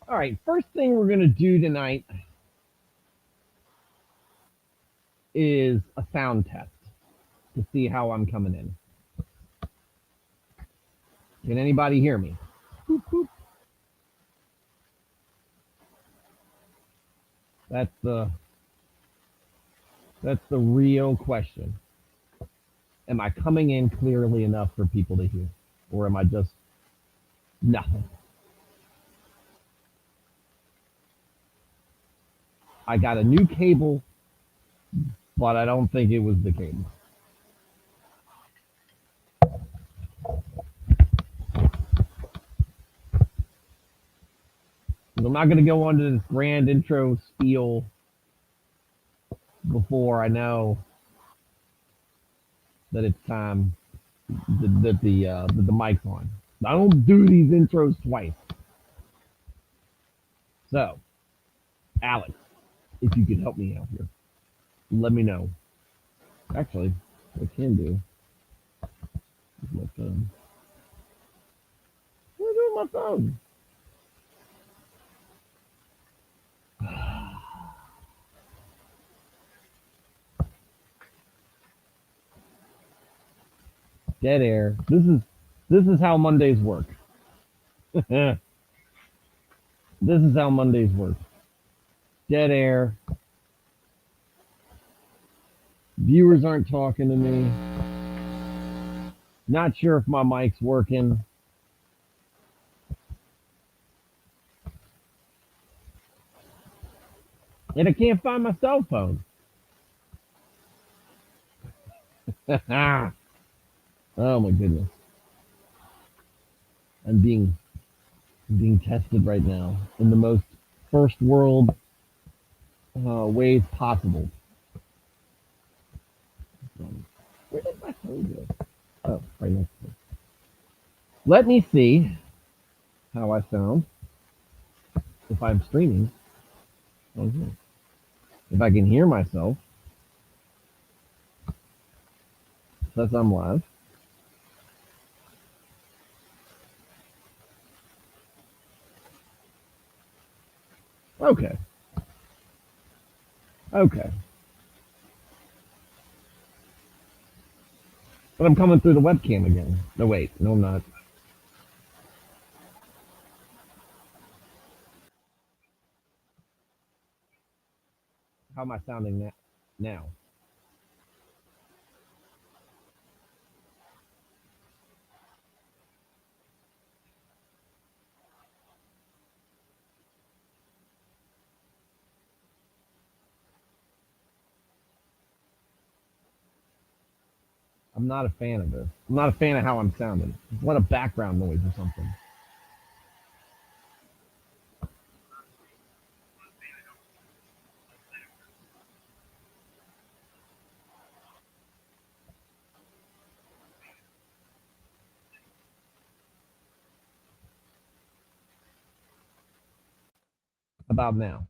All right, first thing we're going to do tonight is a sound test to see how I'm coming in. Can anybody hear me? Boop, boop. That's the that's the real question. Am I coming in clearly enough for people to hear, or am I just nothing? I got a new cable, but I don't think it was the cable. I'm not going to go on to this grand intro spiel before I know that it's time that the mic's on. I don't do these intros twice. So, Alex, if you could help me out here, let me know. Actually, what I can do is my phone. What do I do with my phone? Dead air. This is how Mondays work. This is how Mondays work. Dead air. Viewers aren't talking to me. Not sure if my mic's working. And I can't find my cell phone. Oh my goodness. I'm being tested right now in the most first world ways possible. Where did my phone go? Oh, right next to me. Let me see how I sound if I'm streaming on here. If I can hear myself, says I'm live. Okay. Okay. But I'm coming through the webcam again. No, wait. No, I'm not. How am I sounding now? I'm not a fan of this. I'm not a fan of how I'm sounding. What a background noise or something. About now.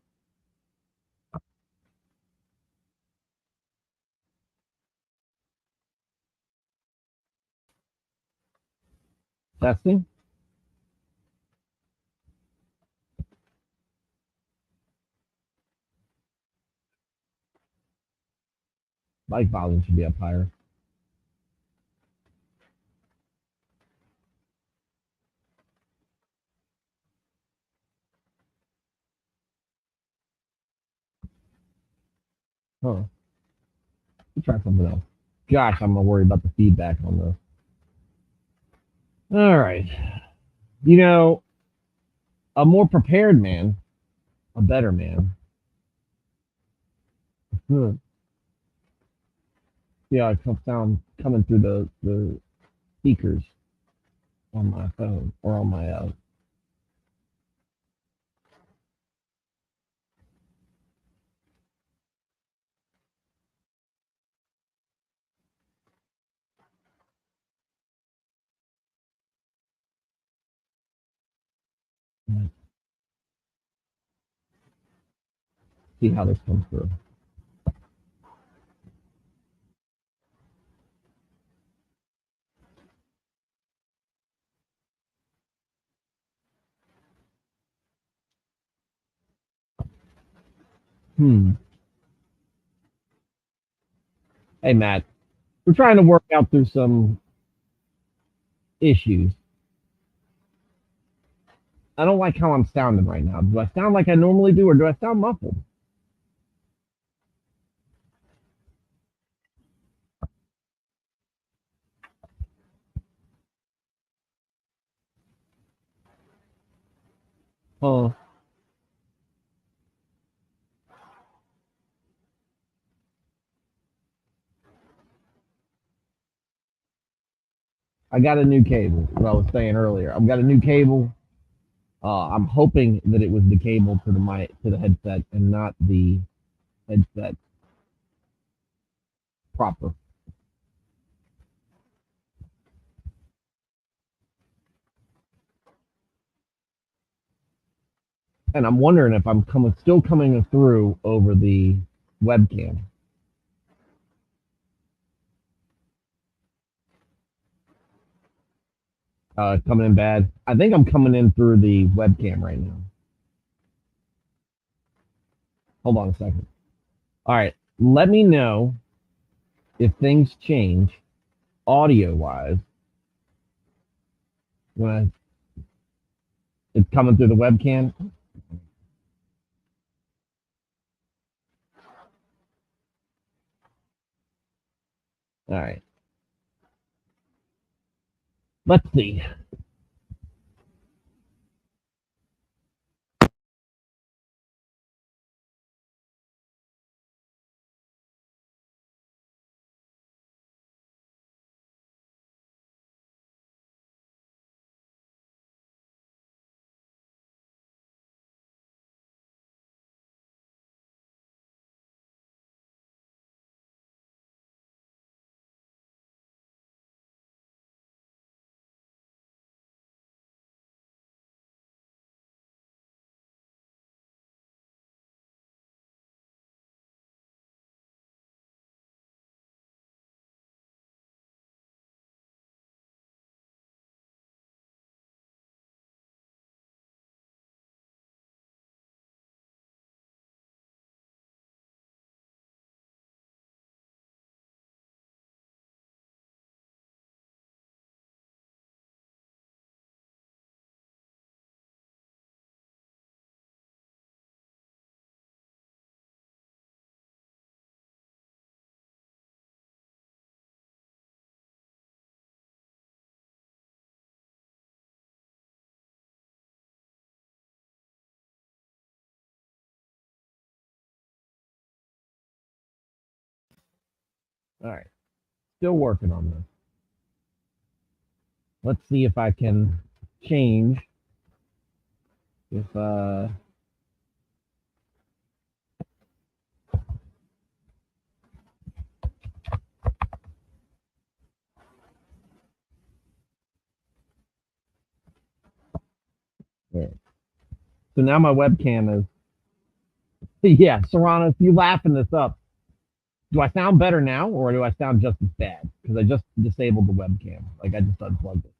Testing. Mic volume should be up higher. Huh. Let's try something else. Gosh, I'm gonna worry about the feedback on this. All right. You know, a more prepared man, a better man. Hmm. Yeah, I can sound coming through the speakers on my phone or on my see how this comes through. Hmm. Hey, Matt. We're trying to work out through some issues. I don't like how I'm sounding right now. Do I sound like I normally do, or do I sound muffled? Oh, I got a new cable. What I was saying earlier, I've got a new cable. I'm hoping that it was the cable to the headset and not the headset proper. And I'm wondering if I'm still coming through over the webcam. Coming in bad. I think I'm coming in through the webcam right now. Hold on a second. All right. Let me know if things change audio wise when it's coming through the webcam. All right. Let's see. All right. Still working on this. Let's see if I can change. If yeah. So now my webcam is yeah, Serrano, if you laughing this up, do I sound better now or do I sound just as bad? Because I just disabled the webcam. Like I just unplugged it.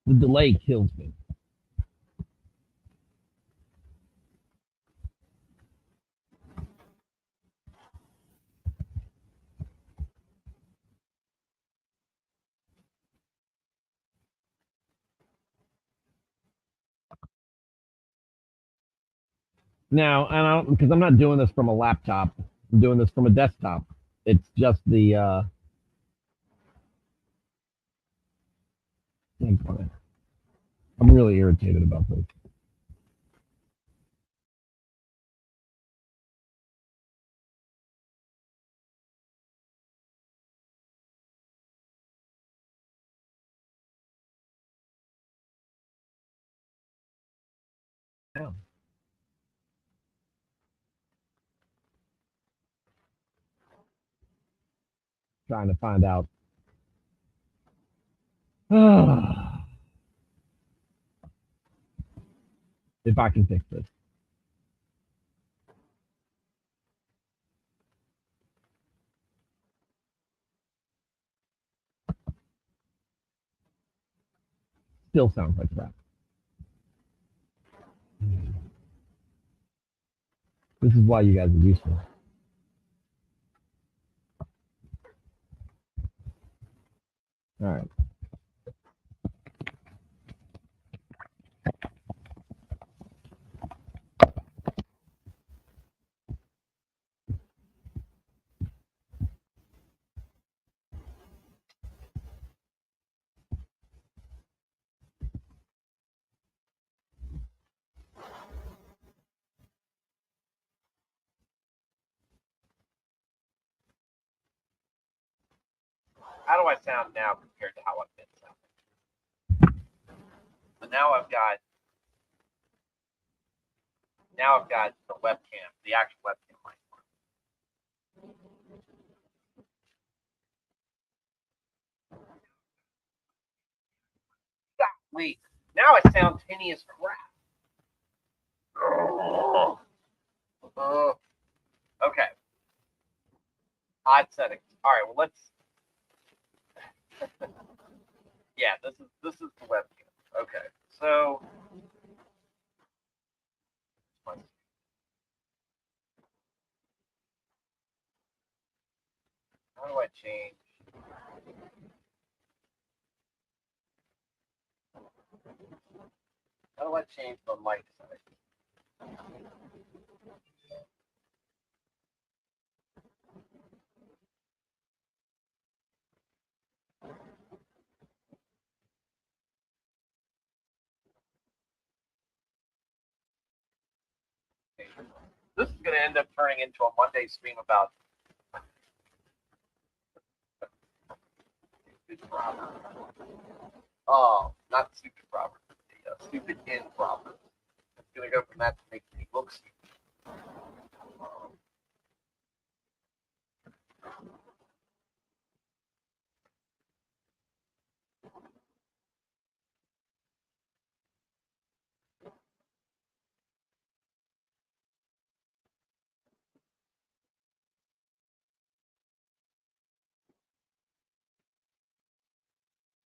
The delay kills me. Now, and I don't because I'm not doing this from a laptop. I'm doing this from a desktop. It's just the I'm really irritated about this. Yeah. Trying to find out if I can fix this. Still sounds like crap. This is why you guys are useful. All right. How do I sound now compared to how I've been sounding? So now I've got the webcam, the actual webcam mic. Golly, now I sound tinny as crap. Okay. Odd settings. All right. Well, let's. Yeah, this is the webcam. Okay. So. How do I change? How do I change the mic size? This is going to end up turning into a Monday stream about stupid Robert. Oh, not stupid Robert. The stupid in Robert. It's going to go from that to make me look stupid.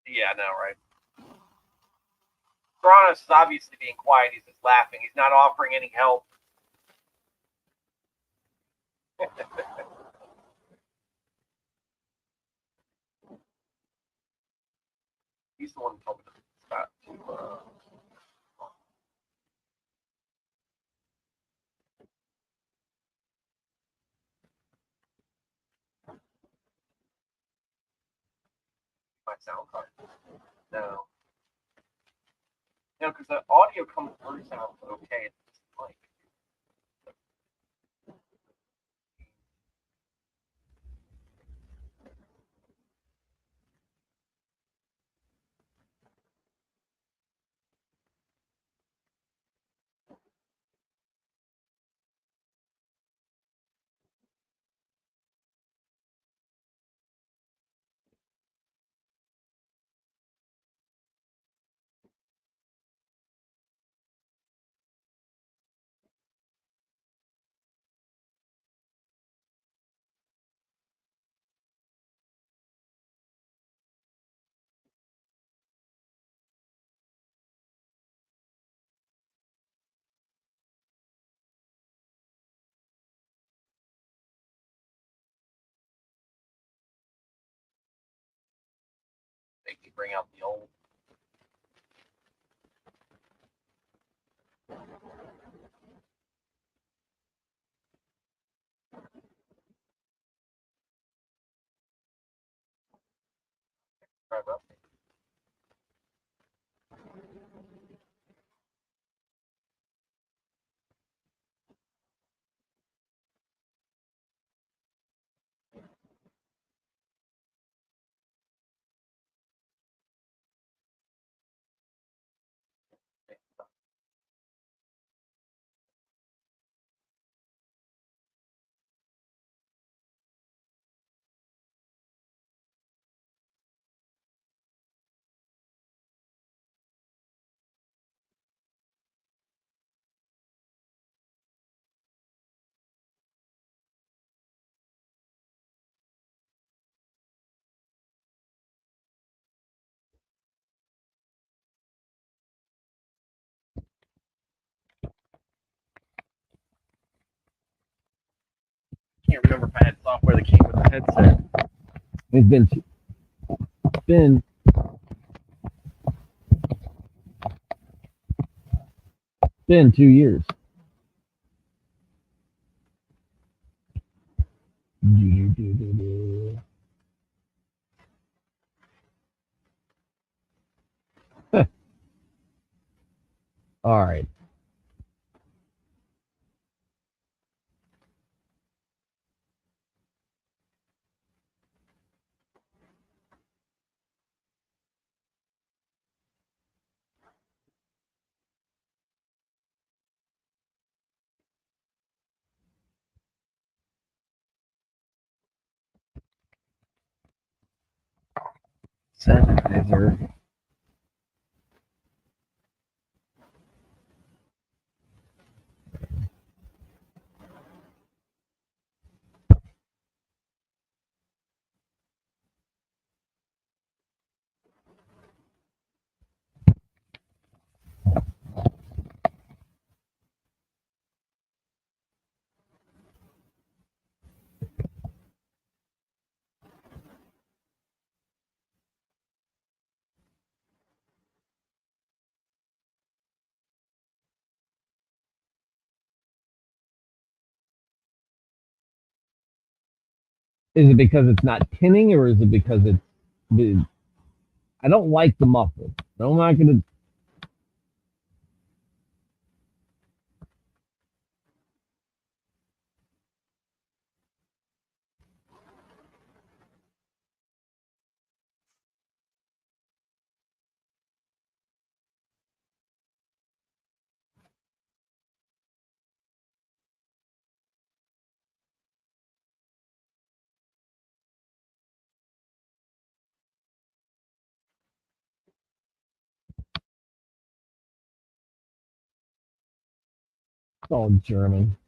Yeah, I know, right? Kronos is obviously being quiet. He's just laughing. He's not offering any help. He's the one who told me to stop. My sound card. No. No, because the audio comes through sounds okay. It's just like. They can bring out the old. can't remember if I had software that came with the headset. It's been 2 years. All right. Sanitizer. Is it because it's not tinning, or is it because it's? I don't like the muffle. I'm not gonna. It's all German.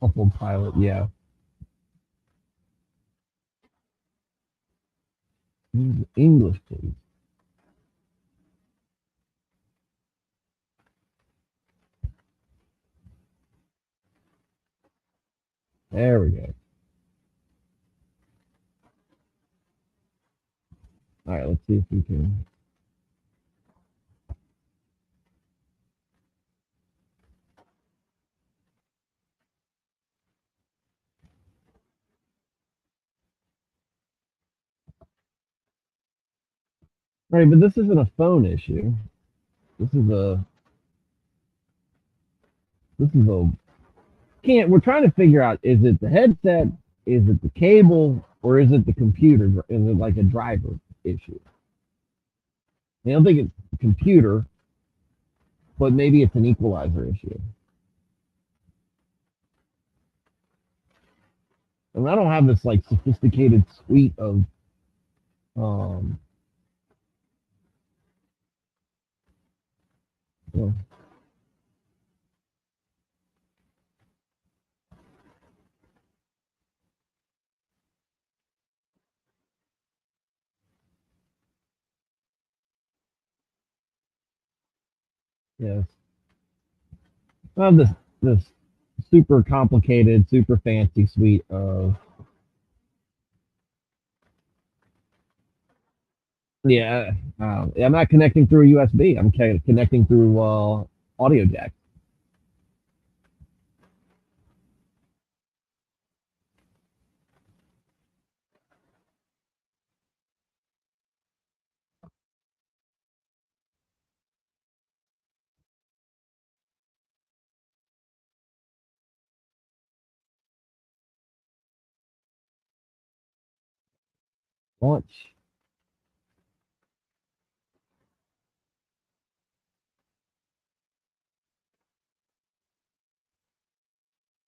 Muffled pilot. Yeah. English, please. There we go. All right. Let's see if we can. All right, but this isn't a phone issue. This is a. This is a. Can't. We're trying to figure out: is it the headset? Is it the cable? Or is it the computer? Is it like a driver issue? I don't think it's the computer, but maybe it's an equalizer issue. And I don't have this like sophisticated suite of um well, yes. I have this super complicated, super fancy suite of yeah. I'm not connecting through a USB. I'm connecting through audio jack. Launch.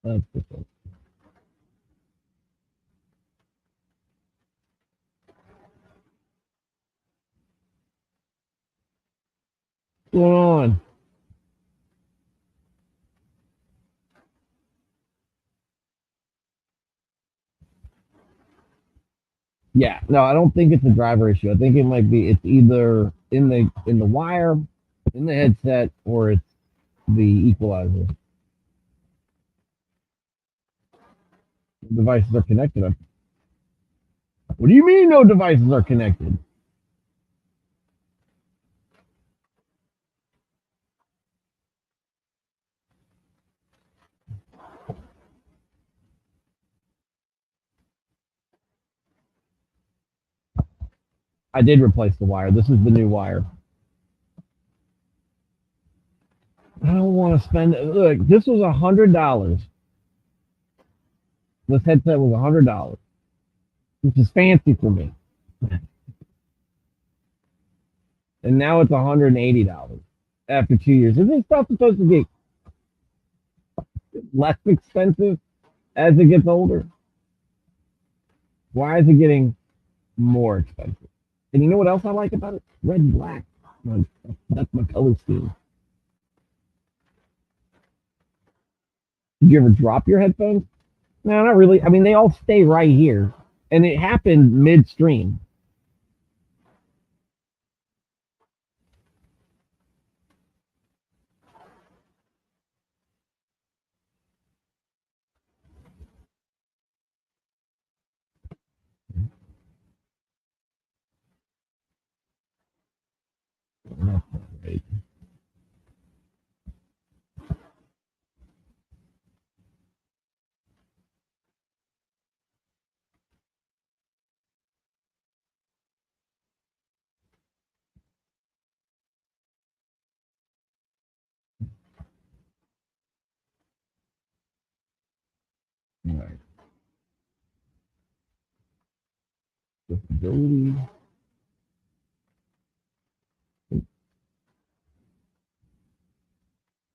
That's the thing. What's going on? Yeah, no, I don't think it's a driver issue. I think it might be it's either in the wire, in the headset, or it's the equalizer. Devices are connected. What do you mean no devices are connected? I did replace the wire. This is the new wire. I don't want to spend. Look, this was $100. This headset was $100, which is fancy for me. And now it's $180 after 2 years. Isn't stuff supposed to get less expensive as it gets older? Why is it getting more expensive? And you know what else I like about it? Red and black. That's my color scheme. Did you ever drop your headphones? No, not really. I mean, they all stay right here. And it happened midstream. That's not right. All right. Disability.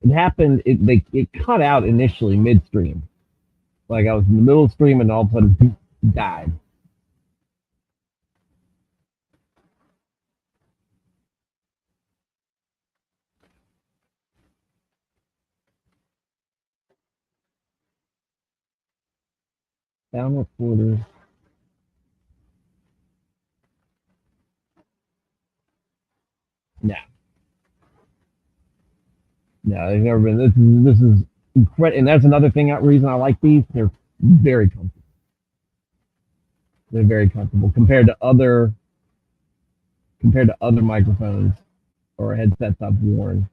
It happened. It cut out initially midstream. Like I was in the middle of stream and all of a sudden died. Sound recorder. No, no, they've never been. This is incredible, and that's another thing. Reason I like these. They're very comfortable. They're very comfortable compared to other microphones or headsets I've worn.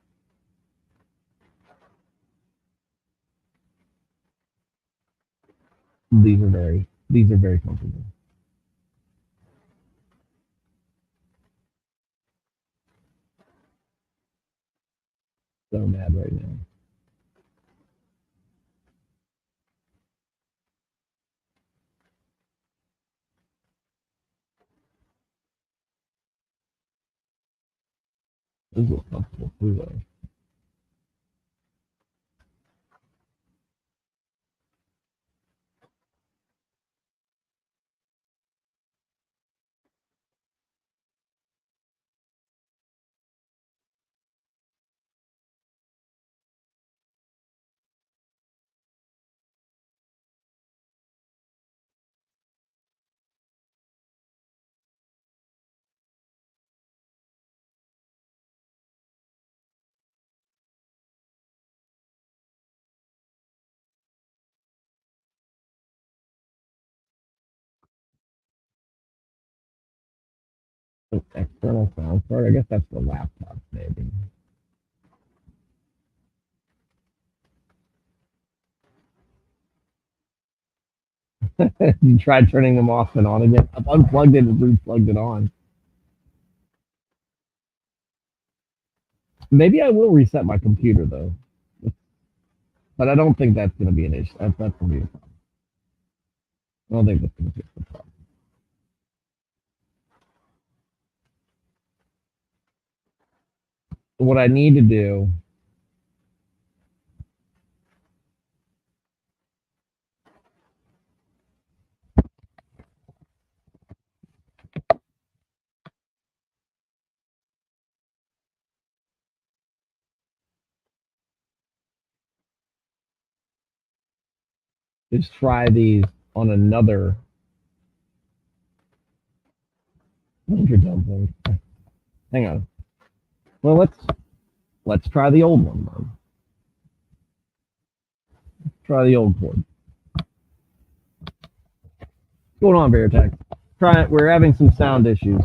These are very comfortable. So mad right now. This is comfortable too, though. External sound card. I guess that's the laptop, maybe. You tried turning them off and on again. I've unplugged it and re-plugged it on. Maybe I will reset my computer though, but I don't think that's going to be an issue. That's going to be a problem. I don't think that's going to be a problem. What I need to do is try these on another. You're done. Hang on. Well, let's try the old one then. Try the old cord. What's going on, Veritech? We're having some sound issues.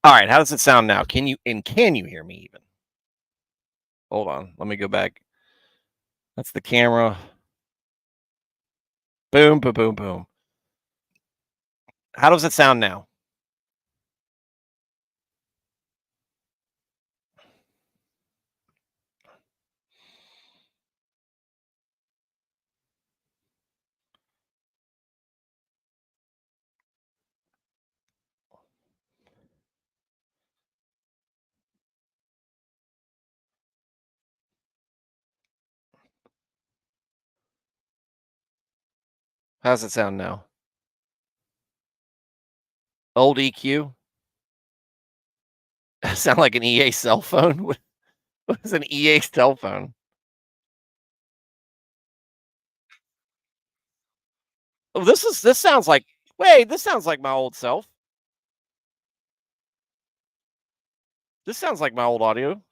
All right, how does it sound now? Can you hear me even? Hold on, let me go back. That's the camera. Boom, boom, boom, boom. How does it sound now? How does it sound now? Old EQ? Sound like an EA cell phone? What is an EA cell phone? Oh, this sounds like this sounds like my old self. This sounds like my old audio.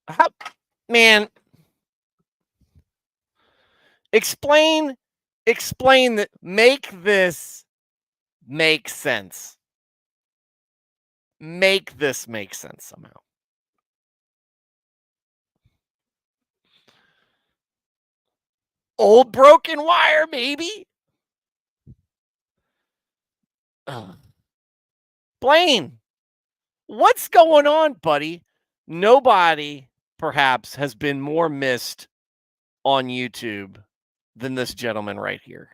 How, man, explain that, make this make sense. Make this make sense somehow. Old broken wire, maybe? Ugh. Blaine, what's going on, buddy? Nobody, perhaps, has been more missed on YouTube than this gentleman right here.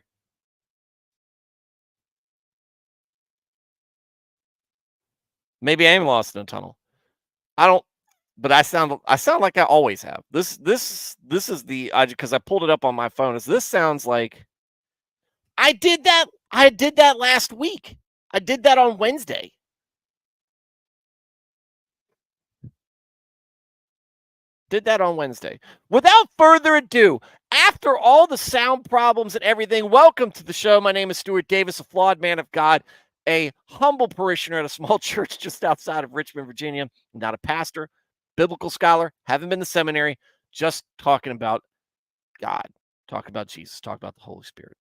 Maybe I am lost in a tunnel. I don't, but I sound like I always have. This is the because I pulled it up on my phone. This sounds like I did that. I did that last week. I did that on Wednesday. Did that on Wednesday. Without further ado, after all the sound problems and everything, welcome to the show. My name is Stuart Davis, a flawed man of God, a humble parishioner at a small church just outside of Richmond, Virginia. I'm not a pastor, biblical scholar, haven't been to seminary, just talking about God, talk about Jesus, talk about the Holy Spirit,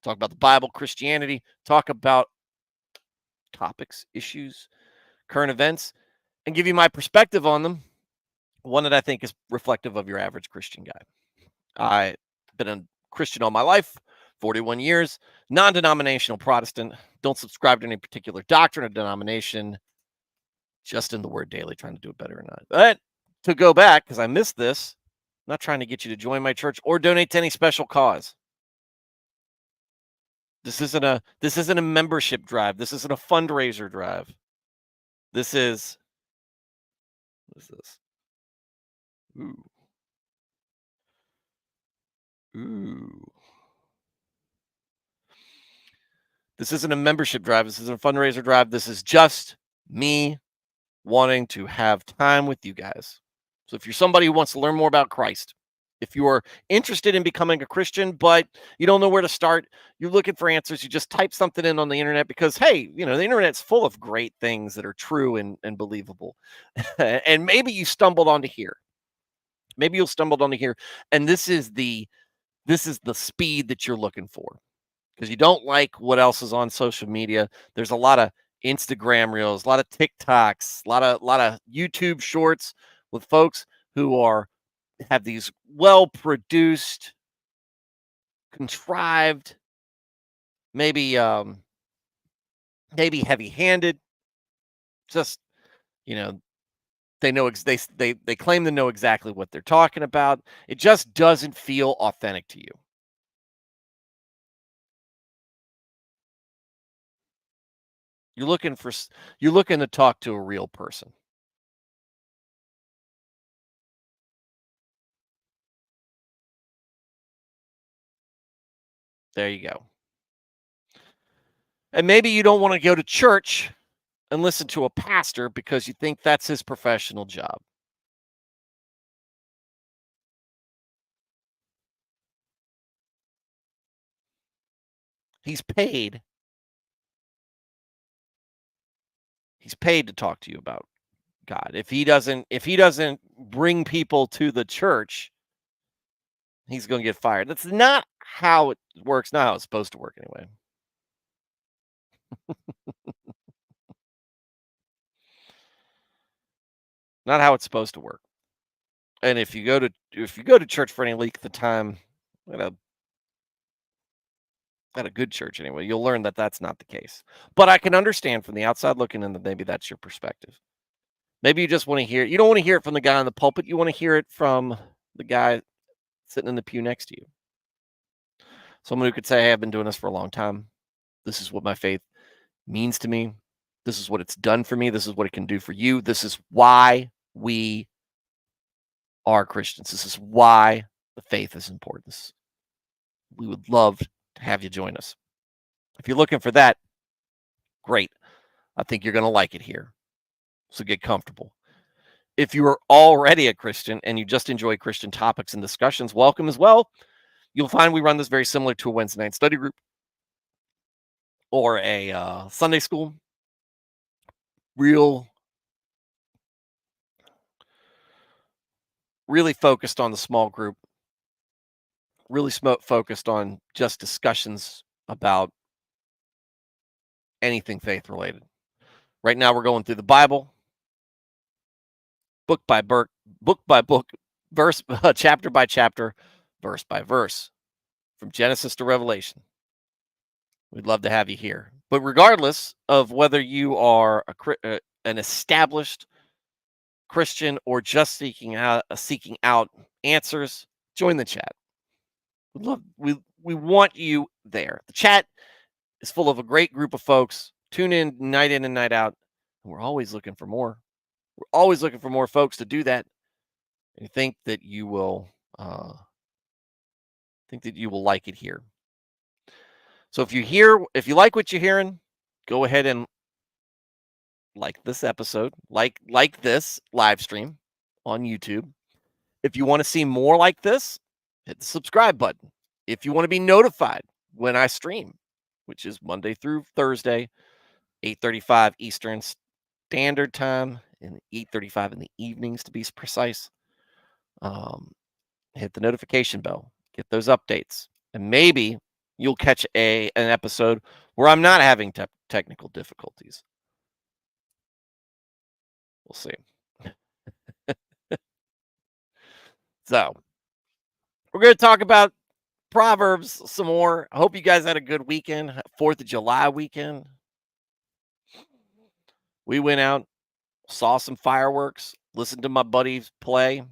talk about the Bible, Christianity, talk about topics, issues, current events, and give you my perspective on them. One that I think is reflective of your average Christian guy. I've been a Christian all my life, 41 years, non-denominational Protestant, don't subscribe to any particular doctrine or denomination, just in the word daily, trying to do it better or not. But to go back, because I missed this, I'm not trying to get you to join my church or donate to any special cause. This isn't a membership drive. This isn't a fundraiser drive. This is, what is this? Ooh. Ooh. This isn't a membership drive. This isn't a fundraiser drive. This is just me wanting to have time with you guys. So if you're somebody who wants to learn more about Christ, if you are interested in becoming a Christian, but you don't know where to start, you're looking for answers, you just type something in on the internet because, hey, the internet's full of great things that are true and believable. And maybe you stumbled onto here. Maybe you'll stumbled onto here. And this is the speed that you're looking for. Because you don't like what else is on social media. There's a lot of Instagram reels, a lot of TikToks, a lot of YouTube shorts with folks who have these well-produced, contrived, maybe heavy-handed. Just they know they claim to know exactly what they're talking about. It just doesn't feel authentic to you. You're looking to talk to a real person. There you go. And maybe you don't want to go to church and listen to a pastor because you think that's his professional job. He's paid. He's paid to talk to you about God. If he doesn't bring people to the church, he's going to get fired. That's not how it works. Not how it's supposed to work anyway. Not how it's supposed to work. And if you go to church for any length of time, at a good church anyway, you'll learn that that's not the case. But I can understand from the outside looking in that maybe that's your perspective. Maybe you just want to hear it. You don't want to hear it from the guy on the pulpit. You want to hear it from the guy sitting in the pew next to you. Someone who could say, hey, I've been doing this for a long time. This is what my faith means to me. This is what it's done for me. This is what it can do for you. This is why we are Christians. This is why the faith is important. We would love to have you join us. If you're looking for that, great. I think you're going to like it here. So get comfortable. If you are already a Christian and you just enjoy Christian topics and discussions, welcome as well. You'll find we run this very similar to a Wednesday night study group or a Sunday school. Really focused on the small group. Really focused on just discussions about anything faith related. Right now we're going through the Bible, book by book, verse chapter by chapter, verse by verse, from Genesis to Revelation. We'd love to have you here. But regardless of whether you are an established Christian or just seeking out answers, join the chat. We want you there. The chat is full of a great group of folks. Tune in and night out. And we're always looking for more. We're always looking for more folks to do that. And I think that you will like it here. So if you like what you're hearing, go ahead and like this episode, like this live stream on YouTube. If you want to see more like this, hit the subscribe button. If you want to be notified when I stream, which is Monday through Thursday, 8:35 Eastern Standard Time and 8:35 in the evenings to be precise, hit the notification bell, get those updates, and maybe you'll catch an episode where I'm not having technical difficulties. We'll see. So we're going to talk about Proverbs some more. I hope you guys had a good weekend, 4th of July weekend. We went out, saw some fireworks, listened to my buddies play.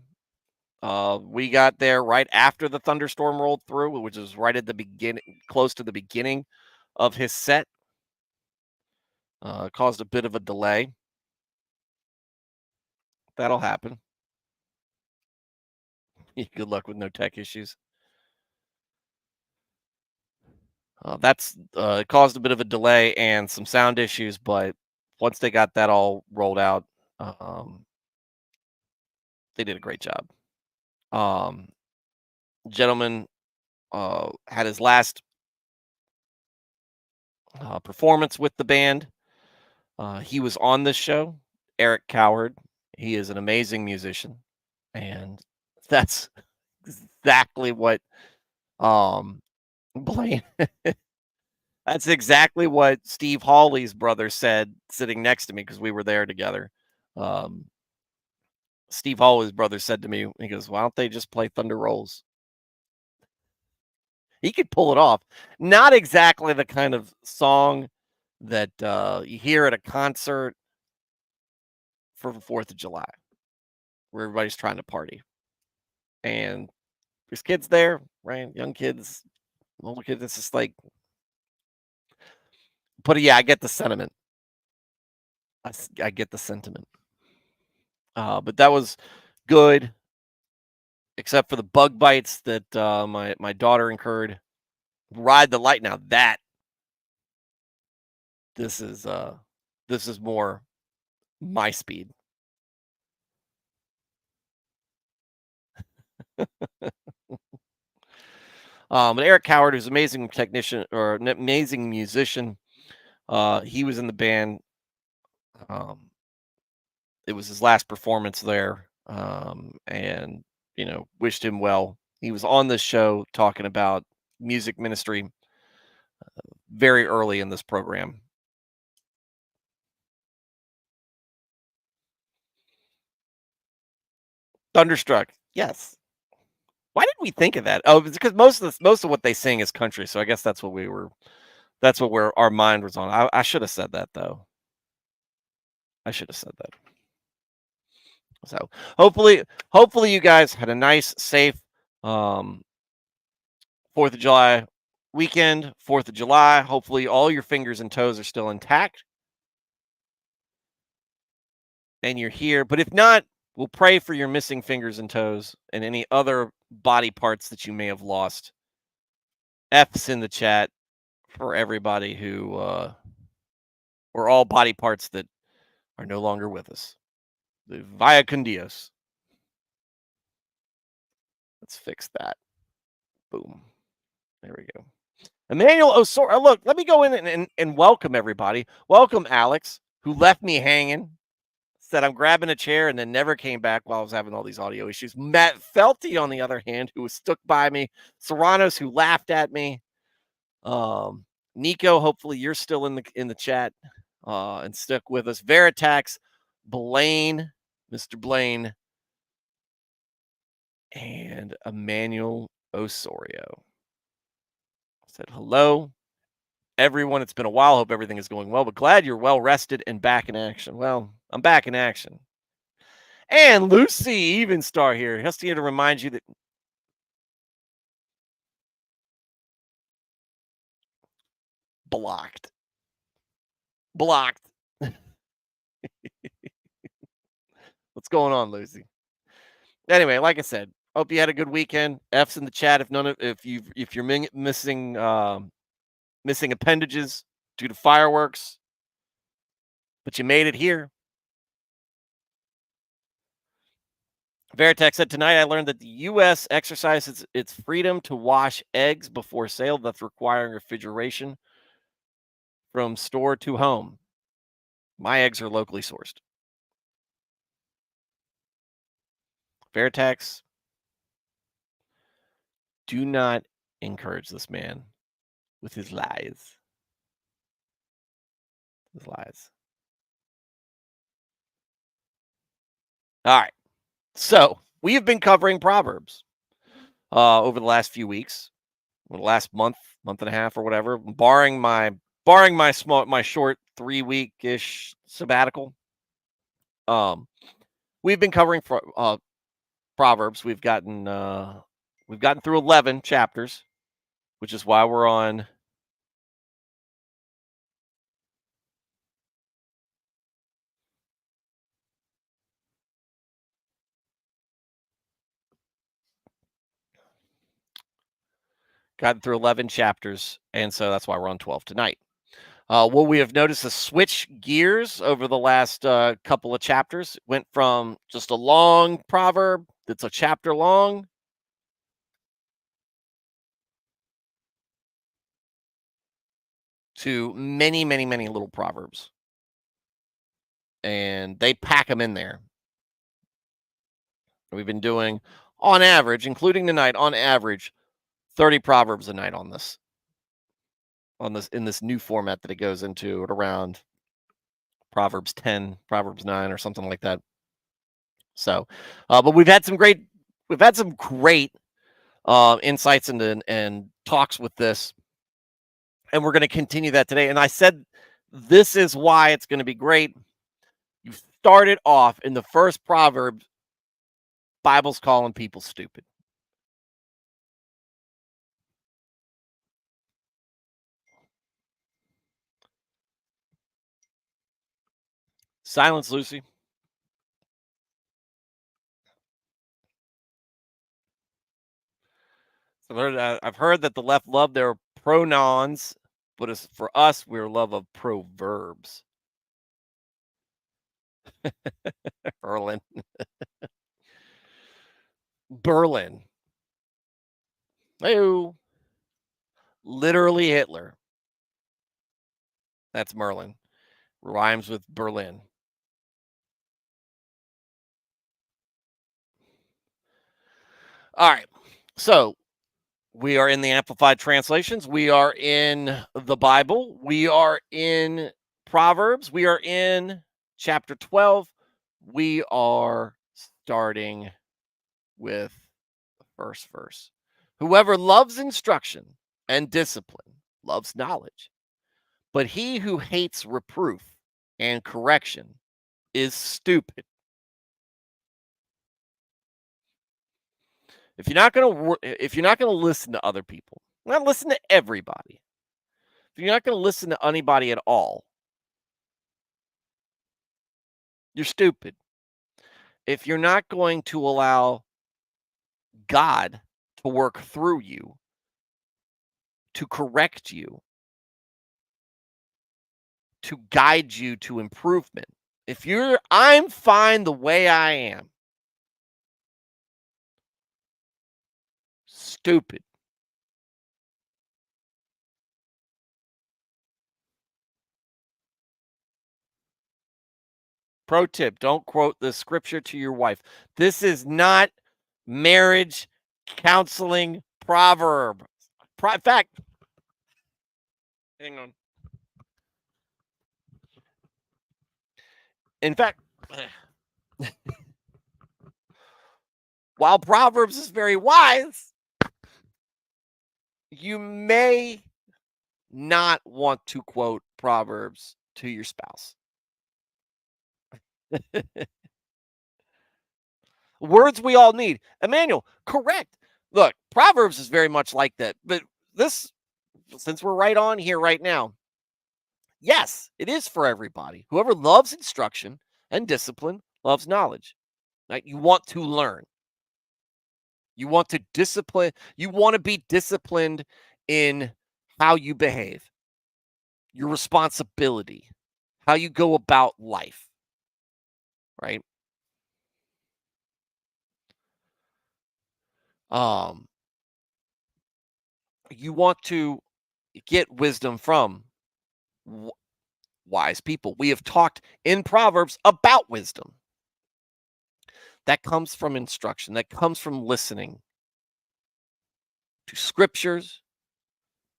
We got there right after the thunderstorm rolled through, which was right at the beginning, close to the beginning of his set. Caused a bit of a delay. That'll happen. Good luck with no tech issues. It caused a bit of a delay and some sound issues, but once they got that all rolled out, they did a great job. Gentleman had his last performance with the band. He was on this show, Eric Coward. He is an amazing musician, and that's exactly what Blaine. That's exactly what Steve Hawley's brother said sitting next to me because we were there together. Steve Hawley's brother said to me, he goes, why don't they just play Thunder Rolls? He could pull it off. Not exactly the kind of song that you hear at a concert for the 4th of July where everybody's trying to party. And there's kids there, right? Young kids, older kids. It's just like, but yeah, I get the sentiment. I get the sentiment. But that was good, except for the bug bites that my daughter incurred. Ride the light. Now that this is more my speed. But Eric Howard, who's an amazing technician or an amazing musician, he was in the band. It was his last performance there, and wished him well. He was on this show talking about music ministry very early in this program. Thunderstruck, yes. Why didn't we think of that? Oh, it's because most of what they sing is country, so I guess that's what we were. That's what our mind was on. I should have said that though. I should have said that. So hopefully you guys had a nice, safe 4th of July weekend, 4th of July. Hopefully all your fingers and toes are still intact. And you're here. But if not, we'll pray for your missing fingers and toes and any other body parts that you may have lost. F's in the chat for everybody who or all body parts that are no longer with us. Via con Dios. Let's fix that. Boom. There we go. Emmanuel Osor. Look, let me go in and welcome everybody. Welcome, Alex, who left me hanging. Said I'm grabbing a chair and then never came back while I was having all these audio issues. Matt Felty, on the other hand, who was stuck by me. Serranos, who laughed at me. Nico, hopefully you're still in the chat and stuck with us. Veritax, Blaine, Mr. Blaine, and Emmanuel Osorio. Said hello, everyone. It's been a while. Hope everything is going well, but glad you're well rested and back in action. Well, I'm back in action. And Lucy Evenstar here. Just here to remind you that blocked. What's going on, Lucy? Anyway, like I said, hope you had a good weekend. F's in the chat if you're missing appendages due to fireworks, but you made it here. Veritex said tonight I learned that the U.S. exercises its freedom to wash eggs before sale, thus requiring refrigeration from store to home. My eggs are locally sourced. Veritex, do not encourage this man with his lies. His lies. All right. So we have been covering Proverbs over the last few weeks, or the last month and a half, or whatever, barring my short 3-week-ish sabbatical. We've been covering Proverbs. We've gotten through 11 chapters, which is why we're on gotten through 11 chapters, and so that's why we're on 12 tonight. What we have noticed is switch gears over the last couple of chapters. Went from just a long proverb that's a chapter long to many, many, many little proverbs. And they pack them in there. We've been doing, on average, including tonight, on average, 30 proverbs a night on this in this new format that it goes into at around Proverbs 10, Proverbs 9, or something like that. So, but we've had some great insights and talks with this, and we're going to continue that today. And I said this is why it's going to be great. You started off in the first proverb, Bible's calling people stupid. Silence, Lucy. I've heard that the left love their pronouns, but as for us, we're love of proverbs. Berlin. Berlin. Hey-o. Literally Hitler. That's Merlin. Rhymes with Berlin. All right. So we are in the Amplified Translations. We are in the Bible. We are in Proverbs. We are in chapter 12. We are starting with the first verse. Whoever loves instruction and discipline loves knowledge, but he who hates reproof and correction is stupid. If you're not gonna listen to other people, not listen to everybody. If you're not gonna listen to anybody at all, you're stupid. If you're not going to allow God to work through you, to correct you, to guide you to improvement, I'm fine the way I am. Stupid. Pro tip, don't quote the scripture to your wife. This is not marriage counseling proverb. In fact, hang on. In fact, while Proverbs is very wise, you may not want to quote Proverbs to your spouse. Words we all need. Emmanuel, correct. Look, Proverbs is very much like that. But this, since we're right on here right now, yes, it is for everybody. Whoever loves instruction and discipline loves knowledge. Right? You want to learn. You want to discipline. You want to be disciplined in how you behave, your responsibility, how you go about life. Right? You want to get wisdom from wise people. We have talked in Proverbs about wisdom. That comes from instruction, that comes from listening to scriptures,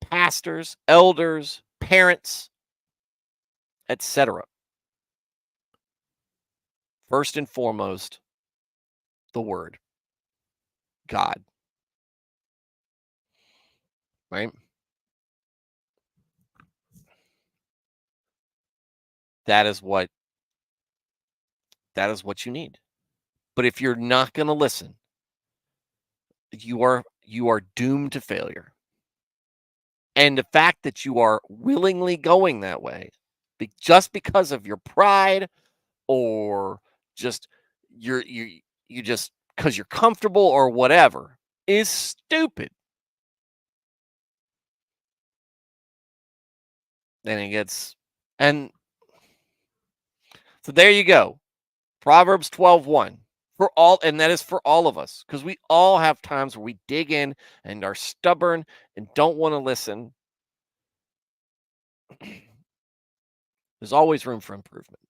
pastors, elders, parents, etc. First and foremost, the word, God. Right? That is what you need. But if you're not going to listen, you are doomed to failure. And the fact that you are willingly going that way, just because of your pride, or just you just because you're comfortable or whatever, is stupid. Then it gets, and so there you go. Proverbs 12:1 for all, and that is for all of us, because we all have times where we dig in and are stubborn and don't want to listen. There's always room for improvement.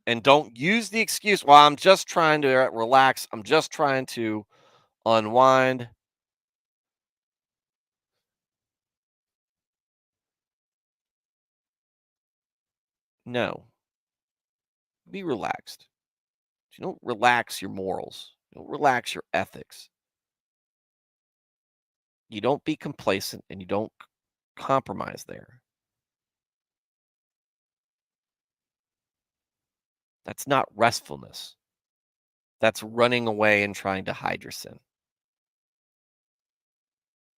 And don't use the excuse, well, I'm just trying to relax. I'm just trying to unwind. No. Be relaxed. You don't relax your morals. You don't relax your ethics. You don't be complacent, and you don't compromise there. That's not restfulness. That's running away and trying to hide your sin.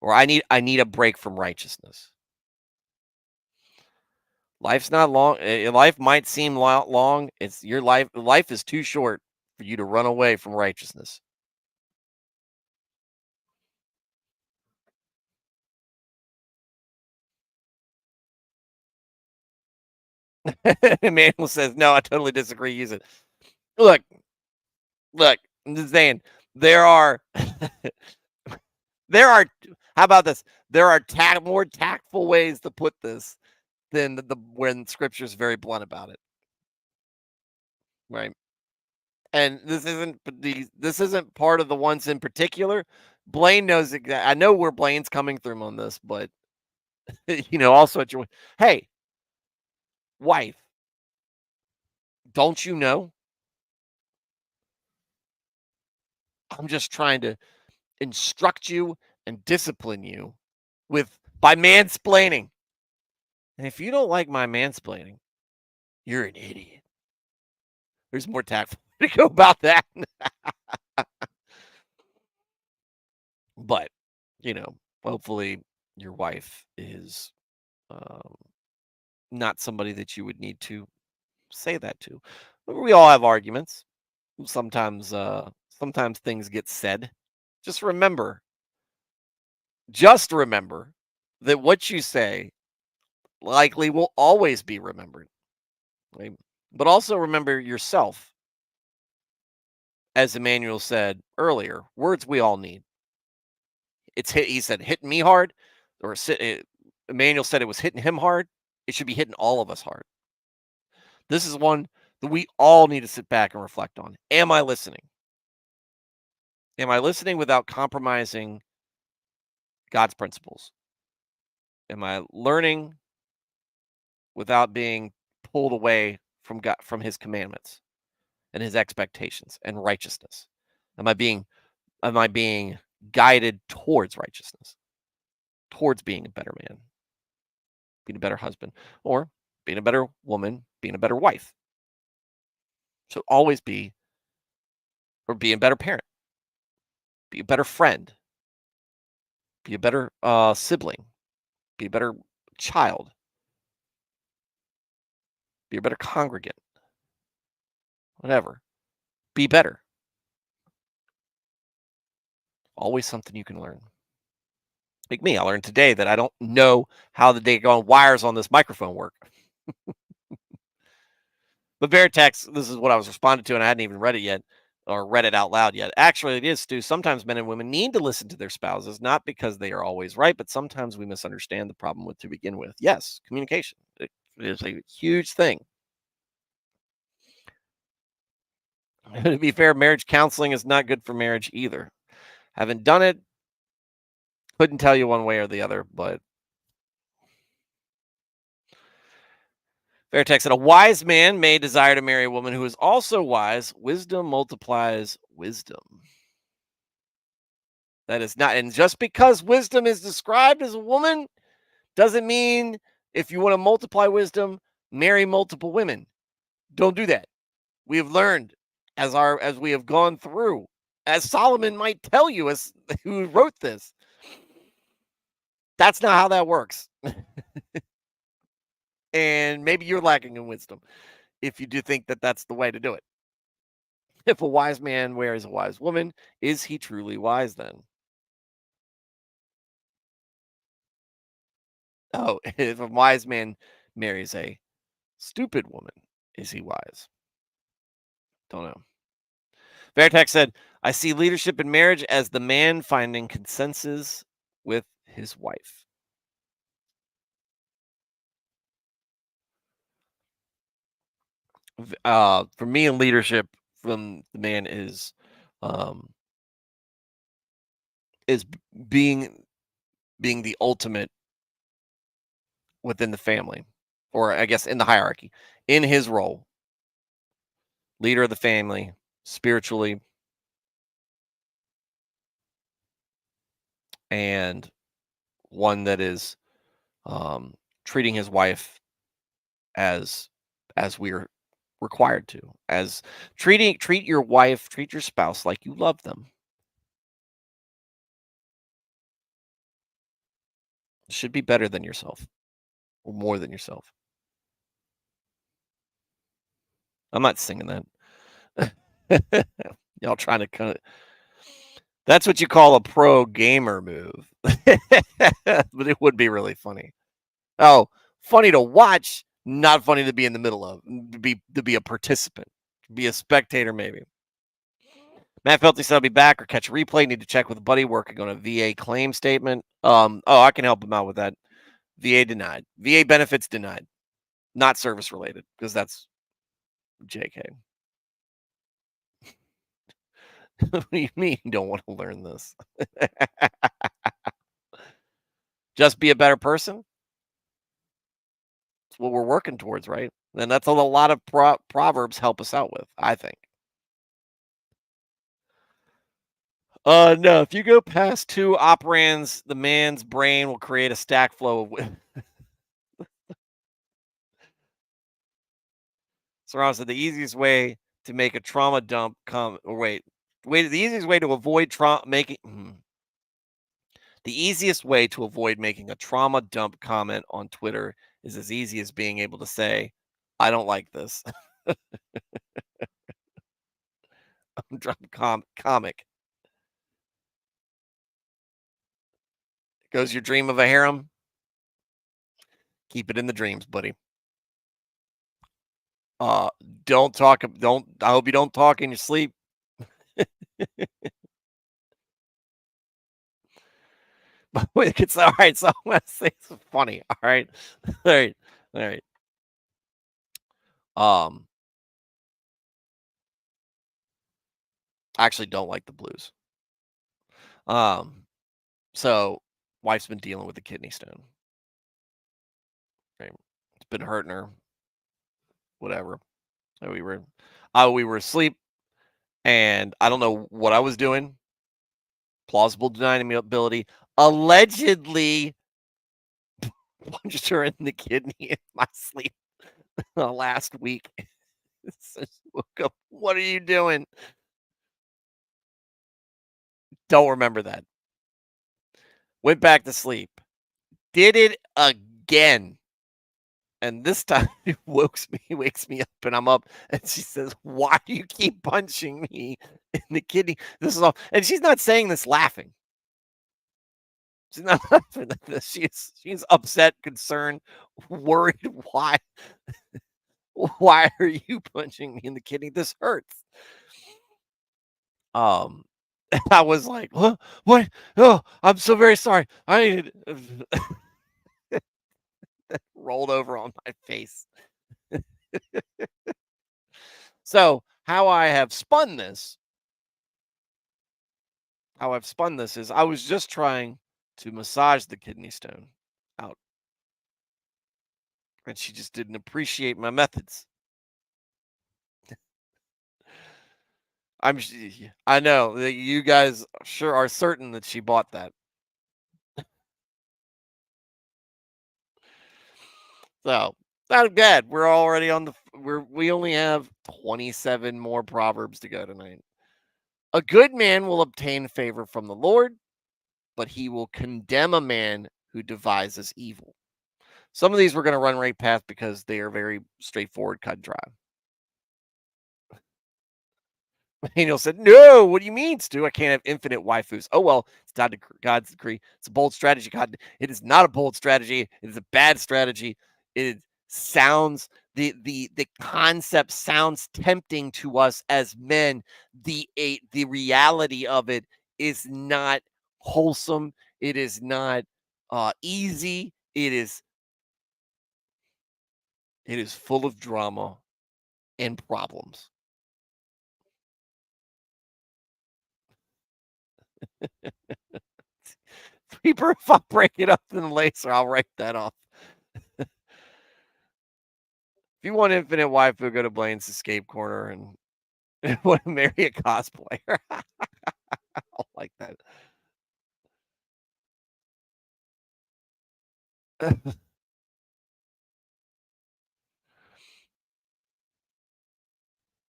Or I need a break from righteousness. Life's not long. Life might seem long. It's your life. Life is too short for you to run away from righteousness. Emmanuel says, "No, I totally disagree. Use it. Look, look. I'm just saying there are, there are. How about this? There are more tactful ways to put this than the when Scripture is very blunt about it, right? And this isn't part of the ones in particular. Blaine knows exactly. I know where Blaine's coming through on this, but also at your hey, wife, don't you know? I'm just trying to instruct you and discipline you by mansplaining. And if you don't like my mansplaining, you're an idiot. There's more tactful way to go about that. But, hopefully your wife is um, not somebody that you would need to say that to. We all have arguments. Sometimes things get said. Just remember, just remember that what you say likely will always be remembered. Right? But also remember yourself, as Emmanuel said earlier, words we all need. He said, hitting me hard, or Emmanuel said it was hitting him hard. It should be hitting all of us hard. This is one that we all need to sit back and reflect on. Am I listening? Am I listening without compromising God's principles? Am I learning without being pulled away from God, from his commandments and his expectations and righteousness? Am I being guided towards righteousness, towards being a better man, being a better husband, or being a better woman, being a better wife? So always be a better parent, be a better friend, be a better sibling, be a better child, be a better congregant, whatever. Be better. Always something you can learn. Like me, I learned today that I don't know how the daggone wires on this microphone work. But Veritex, this is what I was responding to, and I hadn't even read it yet or read it out loud yet. Actually, it is, Stu. Sometimes men and women need to listen to their spouses, not because they are always right, but sometimes we misunderstand the problem to begin with. Yes, communication. It is a huge thing. To be fair, marriage counseling is not good for marriage either. Haven't done it. Couldn't tell you one way or the other, but Veritex said, a wise man may desire to marry a woman who is also wise. Wisdom multiplies wisdom. That is not, and just because wisdom is described as a woman doesn't mean if you want to multiply wisdom, marry multiple women. Don't do that. We have learned as we have gone through, as Solomon might tell you, as who wrote this. That's not how that works. And maybe you're lacking in wisdom if you do think that that's the way to do it. If a wise man marries a wise woman, is he truly wise then? Oh, if a wise man marries a stupid woman, is he wise? Don't know. Veritex said, I see leadership in marriage as the man finding consensus with his wife. For me, leadership from the man is being the ultimate within the family, or I guess in the hierarchy, in his role, leader of the family, spiritually, and one that is treating his wife as we're required to, as treat your wife, treat your spouse like you love them. It should be better than yourself, or more than yourself. I'm not singing that. Y'all trying to kind of. That's what you call a pro gamer move. But it would be really funny. Oh, funny to watch, not funny to be in the middle of. To be a participant, be a spectator maybe. Matt Felty said I'll be back or catch a replay. Need to check with a buddy working on a VA claim statement. I can help him out with that. VA denied. VA benefits denied. Not service related because that's JK. What do you mean you don't want to learn this? Just be a better person? That's what we're working towards, right? And that's a lot of Proverbs help us out with, I think. No, if you go past 2 operands, the man's brain will create a stack flow of. Serrano said the easiest way to make a trauma dump the easiest way to avoid the easiest way to avoid making a trauma dump comment on Twitter is as easy as being able to say, I don't like this. Comic. Goes your dream of a harem? Keep it in the dreams, buddy. Don't talk. I hope you don't talk in your sleep. But it's all right. So I'm gonna say it's funny. All right, all right, all right. I actually don't like the blues. So wife's been dealing with a kidney stone. Right? It's been hurting her. Whatever. And we were asleep, and I don't know what I was doing. Plausible deniability. Allegedly punched her in the kidney in my sleep last week. Woke up. What are you doing? Don't remember that. Went back to sleep. Did it again. And this time it wakes me up, and I'm up, and she says, "Why do you keep punching me in the kidney?" This is all, and she's not saying this laughing. She's not laughing at this. She's upset, concerned, worried. Why are you punching me in the kidney? This hurts. I was like, what? Oh, I'm so very sorry. I rolled over on my face. So how I've spun this is I was just trying to massage the kidney stone out. And she just didn't appreciate my methods. I know that you guys sure are certain that she bought that. So not bad. We're already on we only have 27 more Proverbs to go tonight. A good man will obtain favor from the Lord, but he will condemn a man who devises evil. Some of these we're going to run right past because they are very straightforward, cut and dry. Daniel said, "No, what do you mean, Stu? I can't have infinite waifus." Oh, well, it's not God's decree. It's a bold strategy, God. It is not a bold strategy. It is a bad strategy. It sounds, the concept sounds tempting to us as men. The reality of it is not wholesome. It is not easy. It is full of drama and problems. Sweeper, if I break it up in the laser, I'll write that off. If you want infinite waifu, go to Blaine's Escape Corner and want to marry a cosplayer. I like that.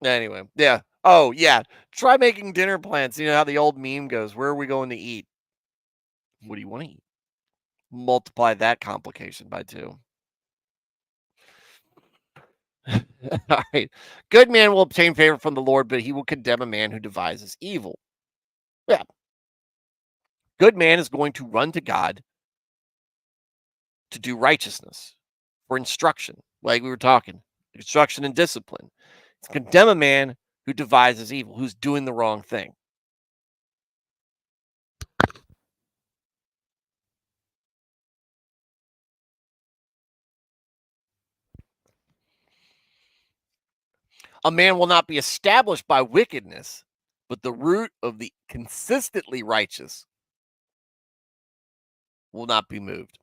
Anyway, yeah. Oh, yeah. Try making dinner plans. You know how the old meme goes, where are we going to eat? What do you want to eat? Multiply that complication by 2. All right. Good man will obtain favor from the Lord, but he will condemn a man who devises evil. Yeah. Good man is going to run to God to do righteousness, for instruction, like we were talking, instruction and discipline. To condemn a man who devises evil, who's doing the wrong thing. A man will not be established by wickedness, but the root of the consistently righteous will not be moved.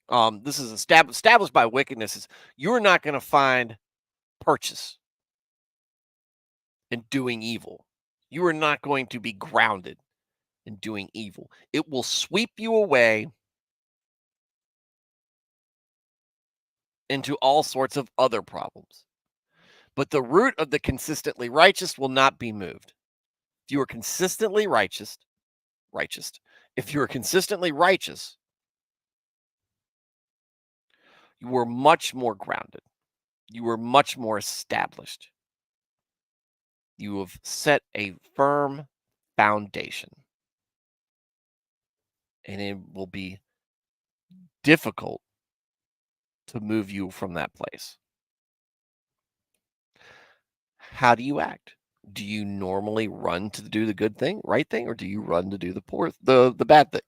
This is established by wickedness. Is you're not going to find purchase in doing evil. You are not going to be grounded in doing evil. It will sweep you away into all sorts of other problems. But the root of the consistently righteous will not be moved. If you are consistently righteous, if you are consistently righteous, you are much more grounded. You are much more established. You have set a firm foundation. And it will be difficult to move you from that place. How do you act? Do you normally run to do the good thing, right thing, or do you run to do the bad thing?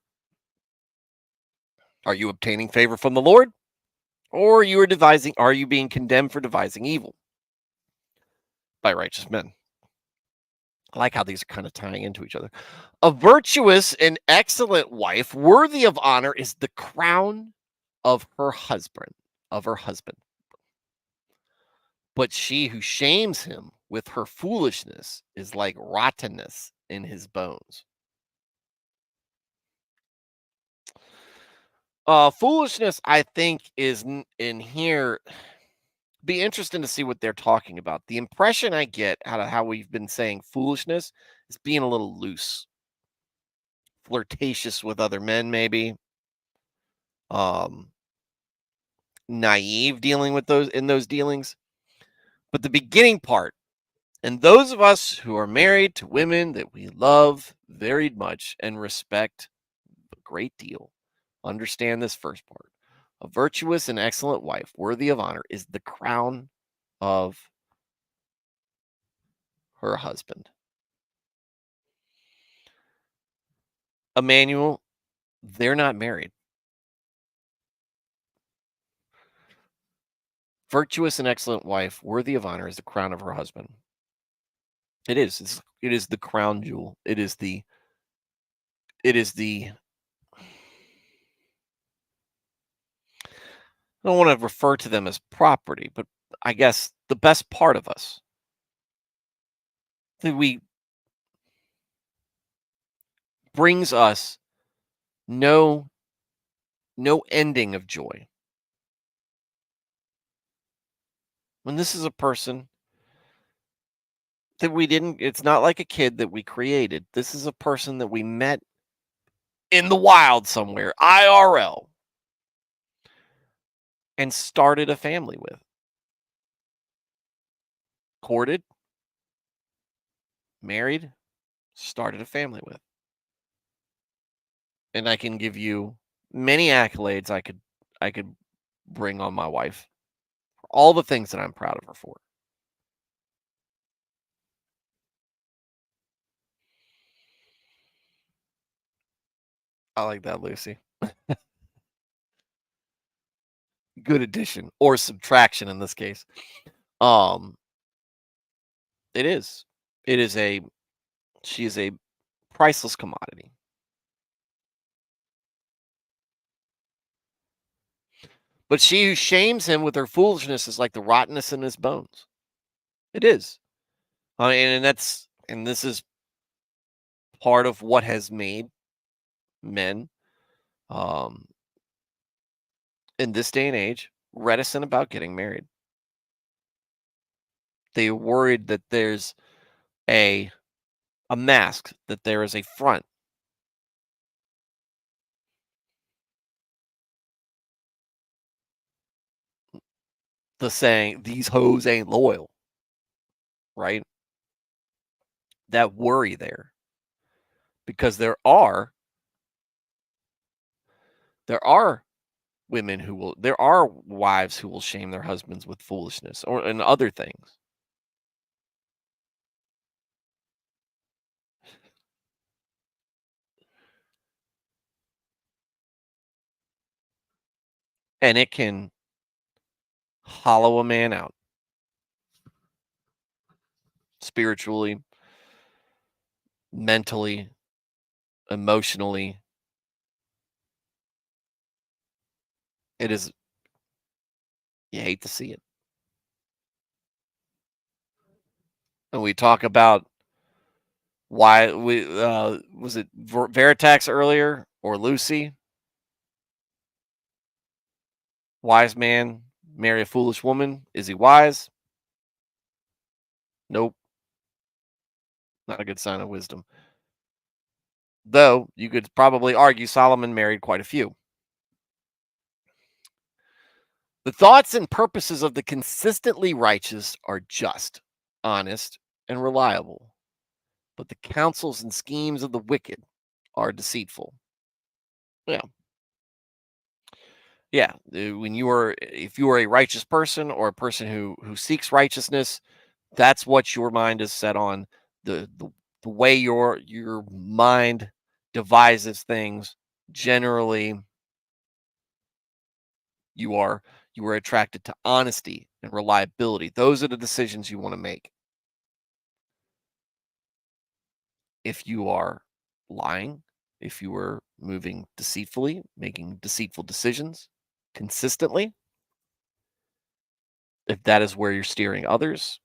Are you obtaining favor from the Lord? Or are you being condemned for devising evil by righteous men? I like how these are kind of tying into each other. A virtuous and excellent wife, worthy of honor, is the crown of her husband, But she who shames him with her foolishness is like rottenness in his bones. Foolishness, I think, is in here. Be interesting to see what they're talking about. The impression I get out of how we've been saying foolishness is being a little loose, flirtatious with other men, maybe. Um, Naive dealing with those dealings. But the beginning part, and those of us who are married to women that we love very much and respect a great deal, understand this first part. A virtuous and excellent wife, worthy of honor, is the crown of her husband. Emmanuel, they're not married. Virtuous and excellent wife, worthy of honor, is the crown of her husband. It is. It is the crown jewel. It is the. I don't want to refer to them as property, but I guess the best part of us. That we brings us no ending of joy. When this is a person that we didn't, it's not like a kid that we created. This is a person that we met in the wild somewhere, IRL, and started a family with. Courted, married, started a family with. And I can give you many accolades I could bring on my wife. For all the things that I'm proud of her for. I like that, Lucy. Good addition or subtraction in this case. Um, it is. She is a priceless commodity. But she who shames him with her foolishness is like the rottenness in his bones. It is. And this is part of what has made men um in this day and age reticent about getting married. They are worried that there's a mask, that there is a front. the saying, these hoes ain't loyal, right? That worry there. Because there are women there are wives who will shame their husbands with foolishness and other things. And it can hollow a man out spiritually, mentally, emotionally. It is, you hate to see it. And we talk about why was it Veritax earlier or Lucy? Wise man marry a foolish woman. Is he wise? Nope. Not a good sign of wisdom. Though you could probably argue Solomon married quite a few. The thoughts and purposes of the consistently righteous are just, honest, and reliable, but the counsels and schemes of the wicked are deceitful. Yeah. Yeah. If you are a righteous person or a person who seeks righteousness, that's what your mind is set on. The way your mind devises things, generally you are attracted to honesty and reliability. Those are the decisions you want to make. If you are lying, if you are moving deceitfully, making deceitful decisions consistently, if that is where you're steering others,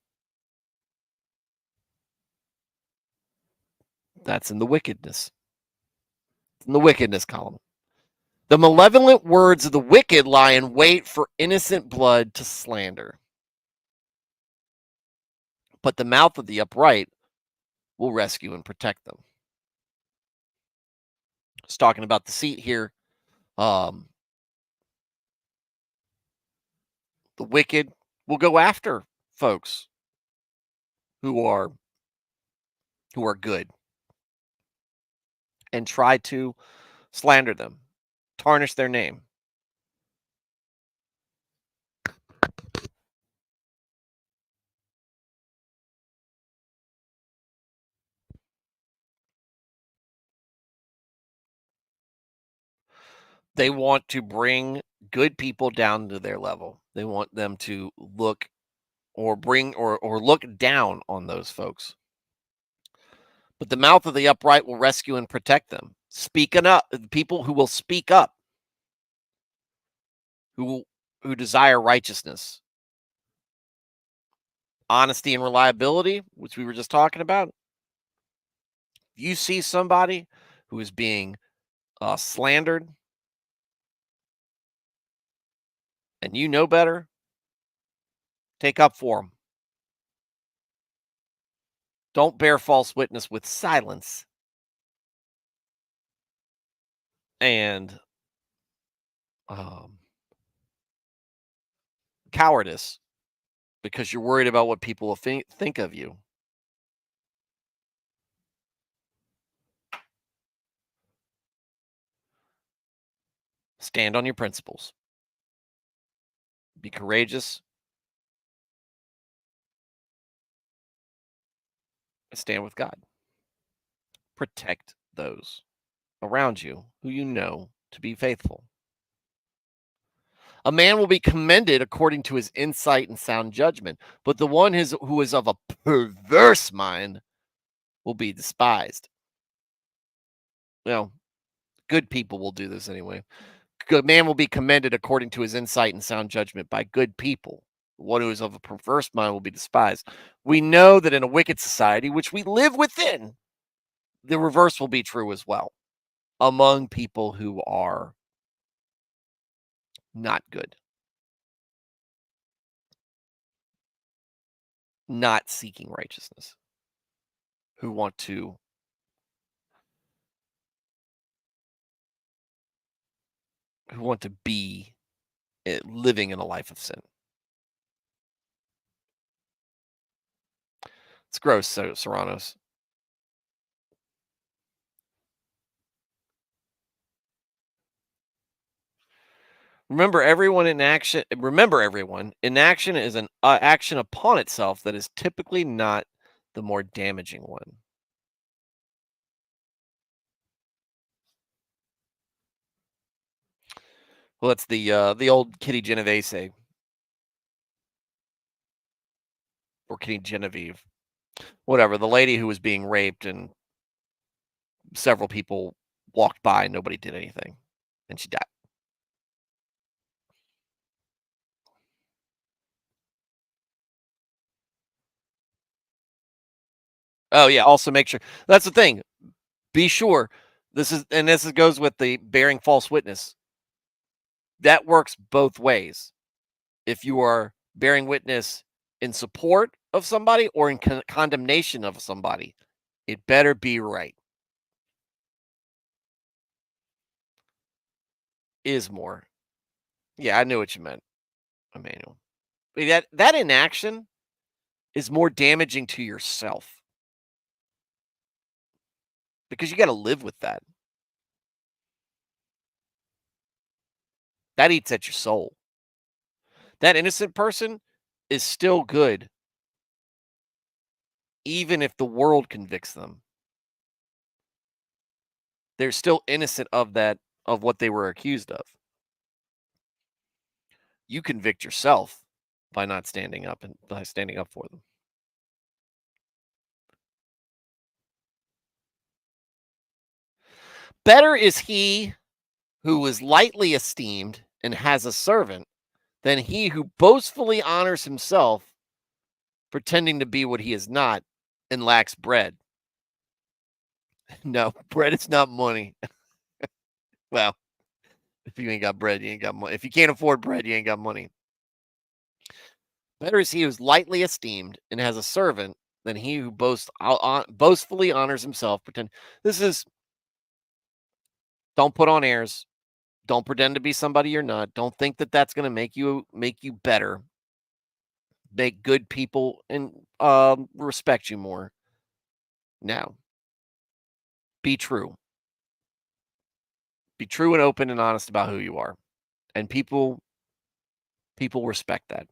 that's in the wickedness. It's in the wickedness column. The malevolent words of the wicked lie in wait for innocent blood to slander. But the mouth of the upright will rescue and protect them. It's talking about deceit here. The wicked will go after folks who are good and try to slander them, tarnish their name. They want to bring good people down to their level. They want them to look or look down on those folks. But the mouth of the upright will rescue and protect them. Speaking up, people who will speak up, who desire righteousness, honesty and reliability, which we were just talking about. If you see somebody who is being slandered and you know better, take up for them. Don't bear false witness with silence and cowardice because you're worried about what people will think of you. Stand on your principles. Be courageous. Stand with God. Protect those around you who you know to be faithful. A man will be commended according to his insight and sound judgment, but the one who is of a perverse mind will be despised. Good people will do this anyway. Good man will be commended according to his insight and sound judgment by good people. The one who is of a perverse mind will be despised. We know that in a wicked society, which we live within, the reverse will be true as well among people who are not good, not seeking righteousness, who want to be living in a life of sin. It's gross, Serranos. Remember, everyone in action is an action upon itself that is typically not the more damaging one. Well, it's the old Kitty Genovese or Kitty Genevieve, whatever. The lady who was being raped and several people walked by and nobody did anything, and she died. Oh yeah. Also, make sure that's the thing. Be sure this goes with the bearing false witness. That works both ways. If you are bearing witness in support of somebody or in condemnation of somebody, it better be right. Is more. Yeah, I knew what you meant, Emmanuel. But that inaction is more damaging to yourself because you got to live with that. That eats at your soul. That innocent person is still good, even if the world convicts them. They're still innocent of what they were accused of. You convict yourself by not standing up and by standing up for them. Better is he who is lightly esteemed and has a servant than he who boastfully honors himself, pretending to be what he is not and lacks bread. No, bread is not money. Well, if you ain't got bread, you ain't got money. If you can't afford bread, you ain't got money. Better is he who is lightly esteemed and has a servant than he who boastfully honors himself. Don't put on airs. Don't pretend to be somebody you're not. Don't think that that's going to make you better. Make good people and respect you more. Now, be true. Be true and open and honest about who you are, and people respect that.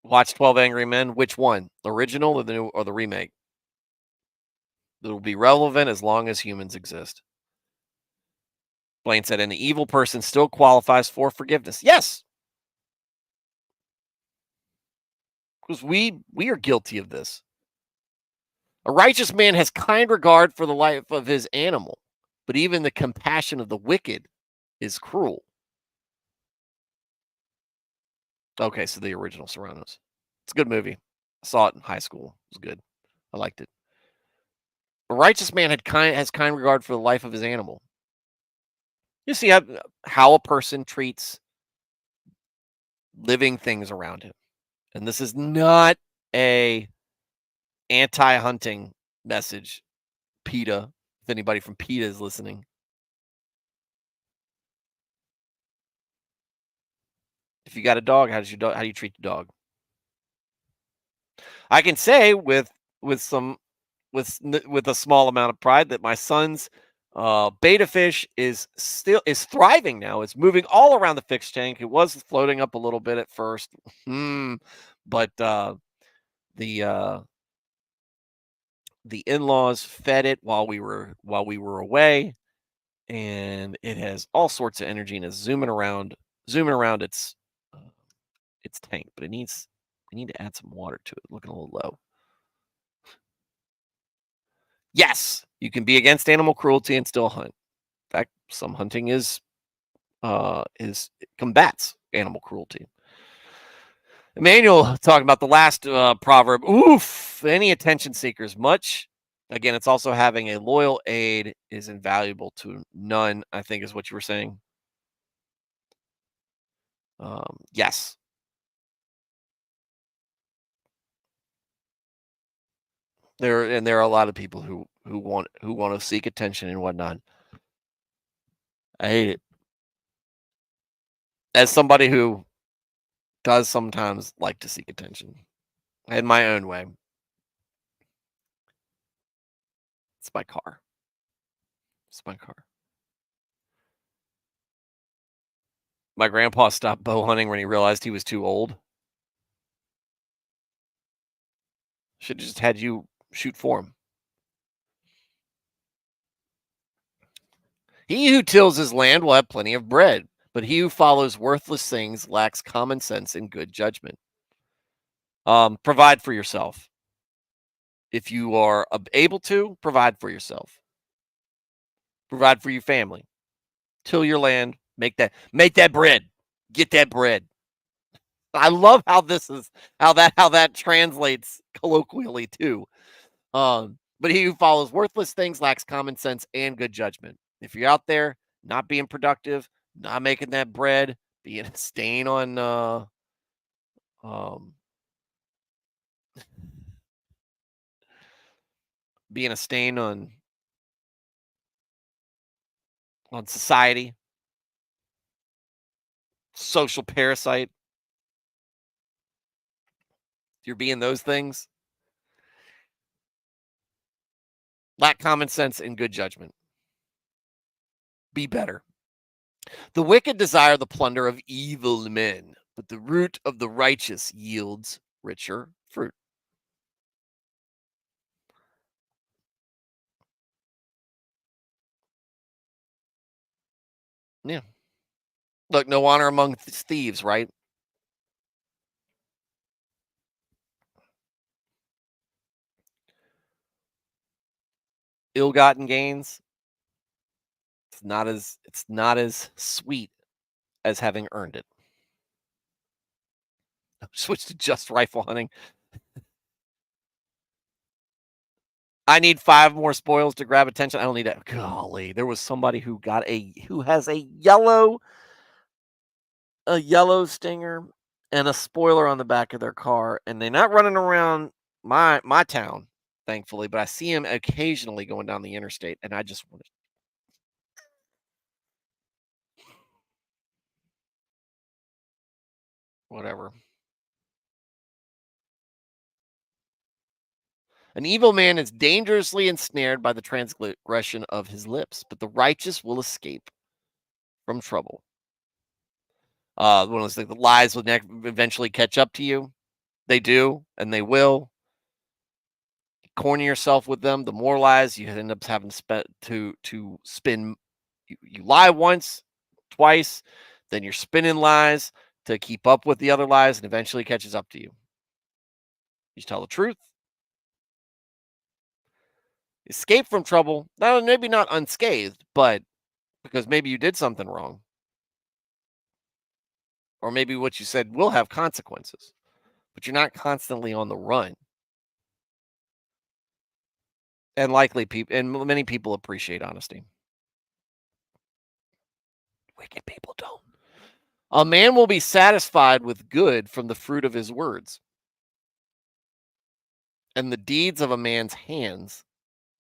Watch 12 Angry Men. Which one? The original or the remake? It will be relevant as long as humans exist. Blaine said, and the evil person still qualifies for forgiveness. Yes. Because we are guilty of this. A righteous man has kind regard for the life of his animal, but even the compassion of the wicked is cruel. Okay, so the original Serranos. It's a good movie. I saw it in high school. It was good. I liked it. A righteous man has kind regard for the life of his animal. You see how a person treats living things around him. And this is not a anti-hunting message, PETA, if anybody from PETA is listening. If you got a dog, how do you treat the dog? I can say with a small amount of pride that my son's beta fish is thriving now. It's moving all around the fish tank. It was floating up a little bit at first, but the in-laws fed it while we were away, and it has all sorts of energy and is zooming around its tank. But we need to add some water to it. Looking a little low. Yes, you can be against animal cruelty and still hunt. In fact, some hunting combats animal cruelty. Emmanuel talking about the last proverb. Oof, any attention seekers, much. Again, it's also having a loyal aide is invaluable to none, I think is what you were saying. Yes. There are a lot of people who want to seek attention and whatnot. I hate it. As somebody who does sometimes like to seek attention in my own way. It's my car. It's my car. My grandpa stopped bow hunting when he realized he was too old. Should have just had you shoot for him. He who tills his land will have plenty of bread, but he who follows worthless things lacks common sense and good judgment. Provide for yourself. If you are able to, provide for yourself. Provide for your family. Till your land. Make that bread. Get that bread. I love how that translates colloquially too. But he who follows worthless things lacks common sense and good judgment. If you're out there not being productive, not making that bread, being a stain on being a stain on society, social parasite, if you're being those things, lack common sense and good judgment. Be better. The wicked desire the plunder of evil men, but the root of the righteous yields richer fruit. Yeah. Look, no honor among thieves, right? Ill-gotten gains. It's not as sweet as having earned it. Switch to just rifle hunting. I need 5 more spoils to grab attention. I don't need that. Golly, there was somebody who has a yellow stinger and a spoiler on the back of their car, and they're not running around my town, thankfully, but I see them occasionally going down the interstate, and I just want to. Whatever. An evil man is dangerously ensnared by the transgression of his lips, but the righteous will escape from trouble. One of those things, the lies will eventually catch up to you. They do, and they will. Corner yourself with them. The more lies you end up having to spin. You lie once, twice, then you're spinning lies to keep up with the other lies, and eventually it catches up to you. You tell the truth. Escape from trouble. Now, maybe not unscathed, but because maybe you did something wrong. Or maybe what you said will have consequences, but you're not constantly on the run. And many people appreciate honesty. Wicked people don't. A man will be satisfied with good from the fruit of his words, and the deeds of a man's hands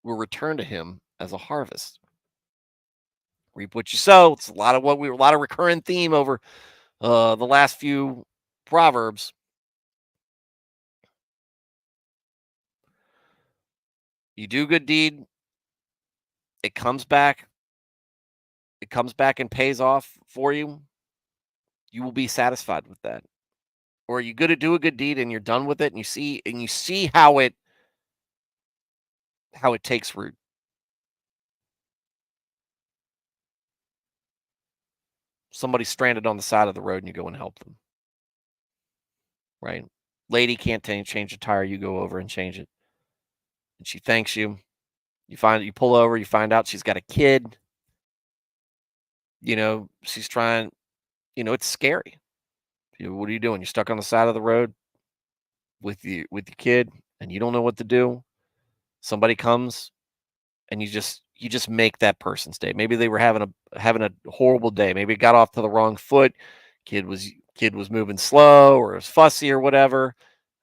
will return to him as a harvest. Reap what you sow. It's a lot of recurring theme over the last few Proverbs. You do good deed, it comes back. It comes back and pays off for you. You will be satisfied with that. Or you good to do a good deed and you're done with it, and you see how it takes root. Somebody's stranded on the side of the road and you go and help them. Right? Lady can't change a tire, you go over and change it. And she thanks you. You pull over, you find out she's got a kid. She's trying, it's scary. What are you doing? You're stuck on the side of the road with your kid and you don't know what to do. Somebody comes and you just make that person's day. Maybe they were having a horrible day. Maybe it got off to the wrong foot. Kid was moving slow or was fussy or whatever.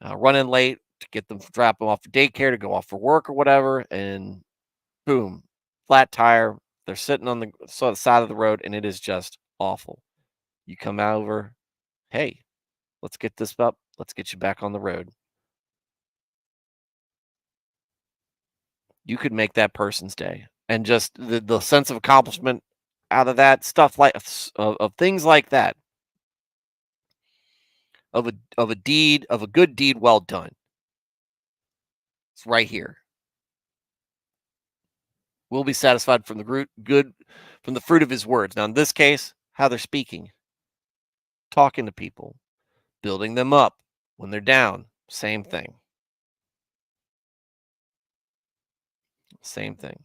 Running late to drop them off for daycare, to go off for work or whatever, and boom, flat tire. They're sitting on the side of the road, and it is just awful. You come over, hey, Let's get this up. Let's get you back on the road. You could make that person's day. And just the sense of accomplishment out of that, stuff like of things like that, of a deed, of a good deed well done. It's right here. We'll be satisfied from from the fruit of his words. Now, in this case, how they're speaking, talking to people, building them up when they're down. Same thing. Same thing.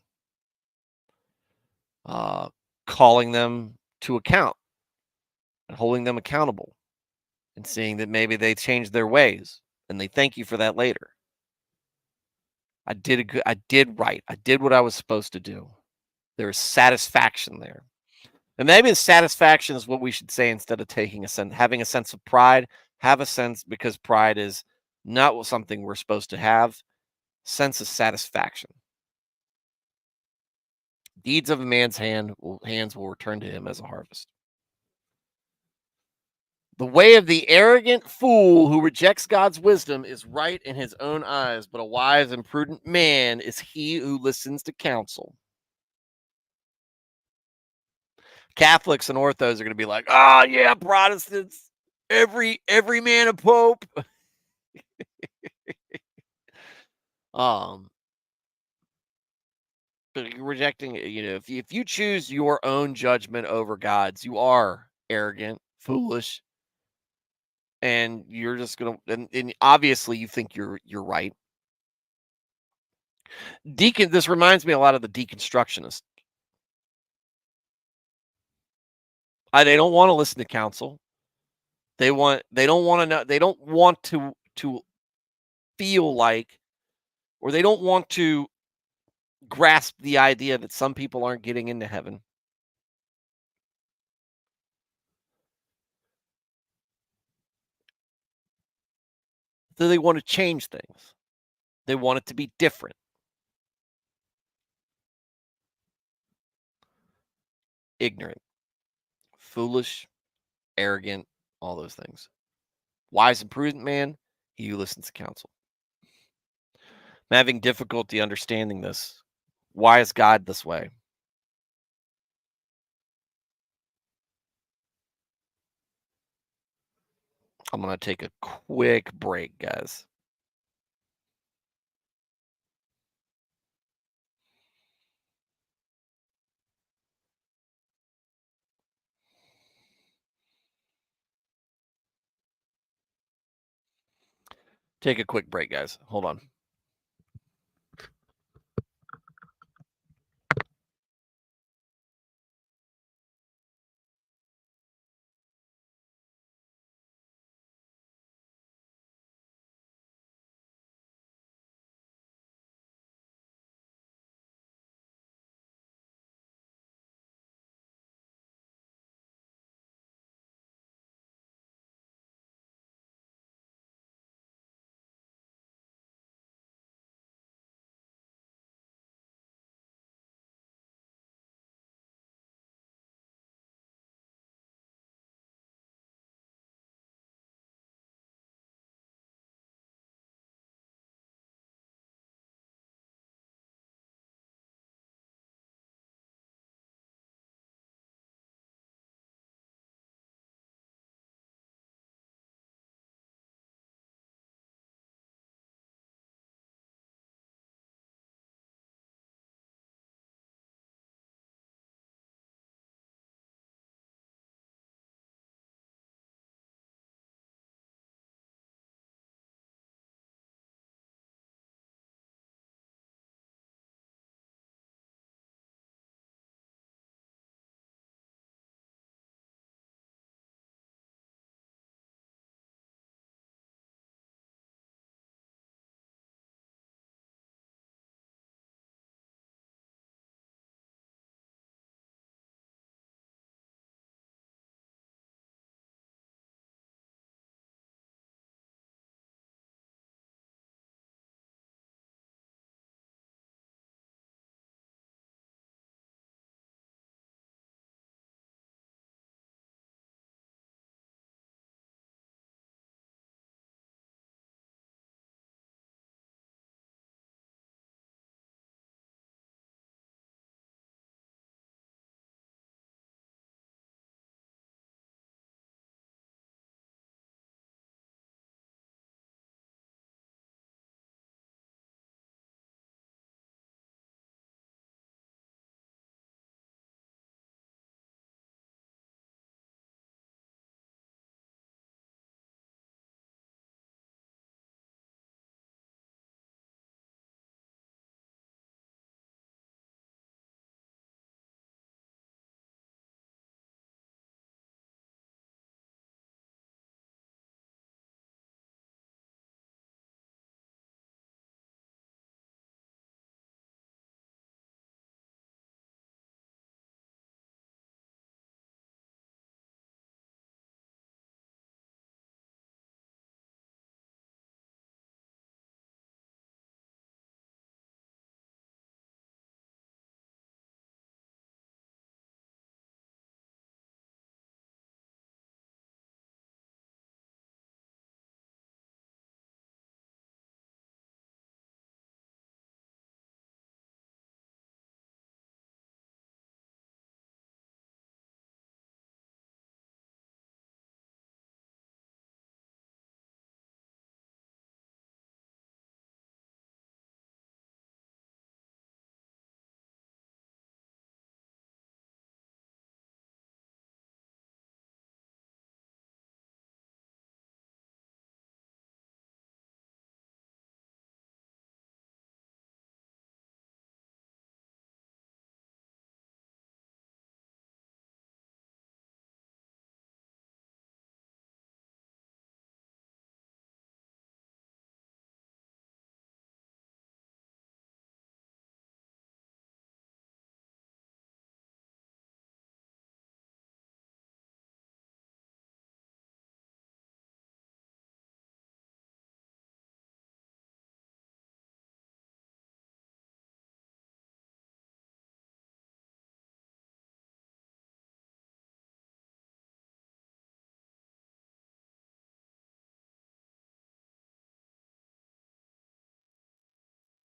Calling them to account and holding them accountable and seeing that maybe they changed their ways and they thank you for that later. I did right. I did what I was supposed to do. There's satisfaction there. And maybe the satisfaction is what we should say instead of having a sense of pride. Have a sense, because pride is not something we're supposed to have. Sense of satisfaction. Deeds of a man's hands will return to him as a harvest. The way of the arrogant fool who rejects God's wisdom is right in his own eyes, but a wise and prudent man is he who listens to counsel. Catholics and orthos are going to be like, "Oh yeah, Protestants, every man a pope." But you're rejecting, if you choose your own judgment over God's, you are arrogant, foolish, and you're just gonna, and obviously you think you're right. This reminds me a lot of the deconstructionists. They don't want to listen to counsel. They don't want to know. They don't want to feel like, or they don't want to grasp the idea that some people aren't getting into heaven. So they want to change things. They want it to be different. Ignorant, foolish, arrogant, all those things. Wise and prudent man, he who listens to counsel. I'm having difficulty understanding this. Why is God this way? I'm going to take a quick break, guys. Take a quick break, guys. Hold on.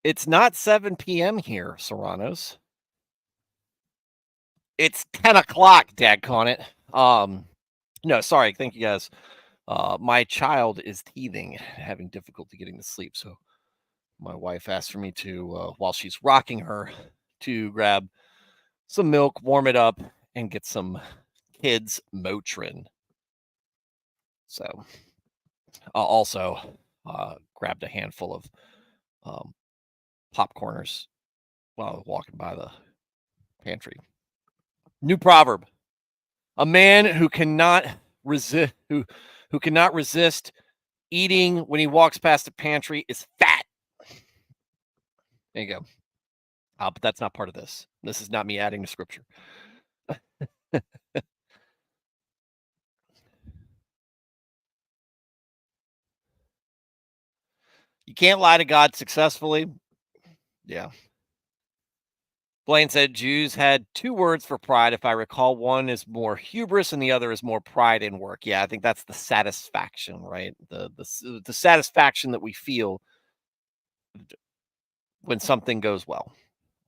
It's not 7 p.m. here, Serranos. It's 10 o'clock, dadgone it. No, sorry. Thank you, guys. My child is teething, having difficulty getting to sleep. So my wife asked for me to, while she's rocking her, to grab some milk, warm it up, and get some kids' Motrin. So also grabbed a handful of popcorners while I was walking by the pantry. New proverb: a man who cannot resist who cannot resist eating when he walks past a pantry is fat. There you go. But that's not part of this. This is not me adding to scripture. You can't lie to God successfully. Yeah. Blaine said Jews had two words for pride. If I recall, one is more hubris and the other is more pride in work. Yeah, I think that's the satisfaction, right? The satisfaction that we feel when something goes well,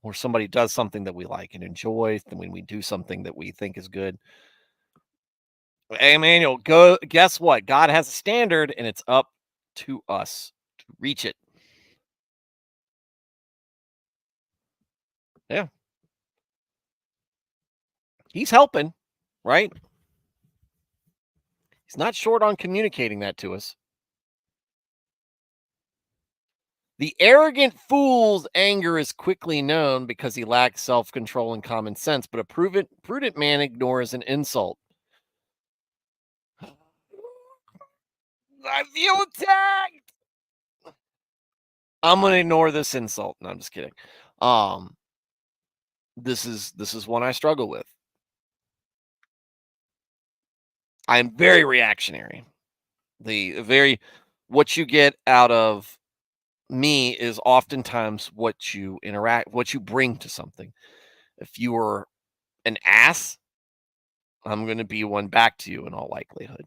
or somebody does something that we like and enjoy, and when we do something that we think is good. Hey, Emmanuel, guess what? God has a standard, and it's up to us to reach it. Yeah. He's helping, right? He's not short on communicating that to us. The arrogant fool's anger is quickly known because he lacks self-control and common sense, but a prudent man ignores an insult. I feel attacked. I'm gonna ignore this insult. No, I'm just kidding. This is one I struggle with. I'm very reactionary. What you get out of me is oftentimes what you bring to something. If you were an ass, I'm going to be one back to you in all likelihood.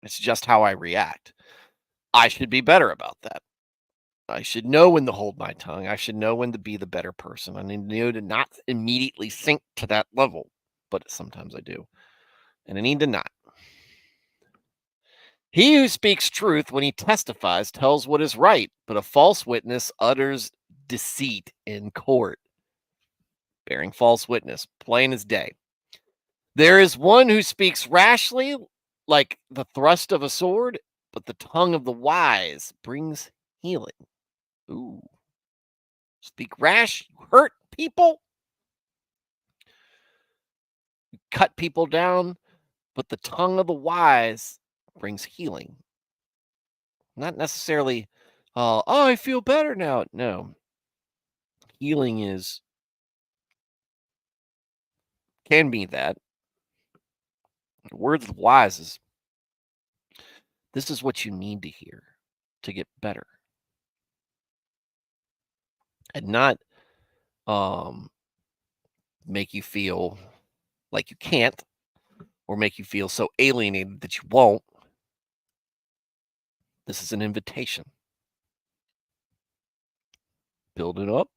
It's just how I react. I should be better about that. I should know when to hold my tongue. I should know when to be the better person. I need to know to not immediately sink to that level, but sometimes I do. And I need to not. He who speaks truth when he testifies tells what is right, but a false witness utters deceit in court. Bearing false witness, plain as day. There is one who speaks rashly, like the thrust of a sword, but the tongue of the wise brings healing. Ooh. Speak rash, you hurt people, you cut people down, but the tongue of the wise brings healing. Not necessarily, oh, I feel better now. No. Healing can be that. The words of the wise is, this is what you need to hear to get better. And not make you feel like you can't, or make you feel so alienated that you won't. This is an invitation. Build it up.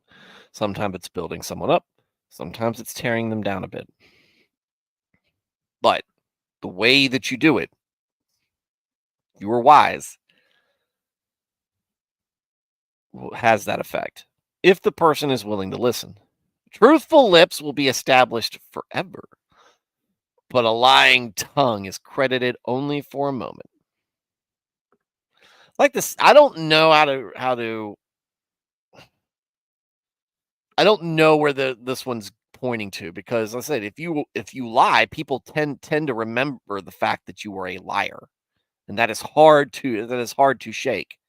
Sometimes it's building someone up. Sometimes it's tearing them down a bit. But the way that you do it, you are wise, has that effect. If the person is willing to listen. Truthful lips will be established forever, but a lying tongue is credited only for a moment. Like this, I don't know I don't know where this one's pointing to, because I said if you lie, people tend to remember the fact that you were a liar, and that is hard to shake.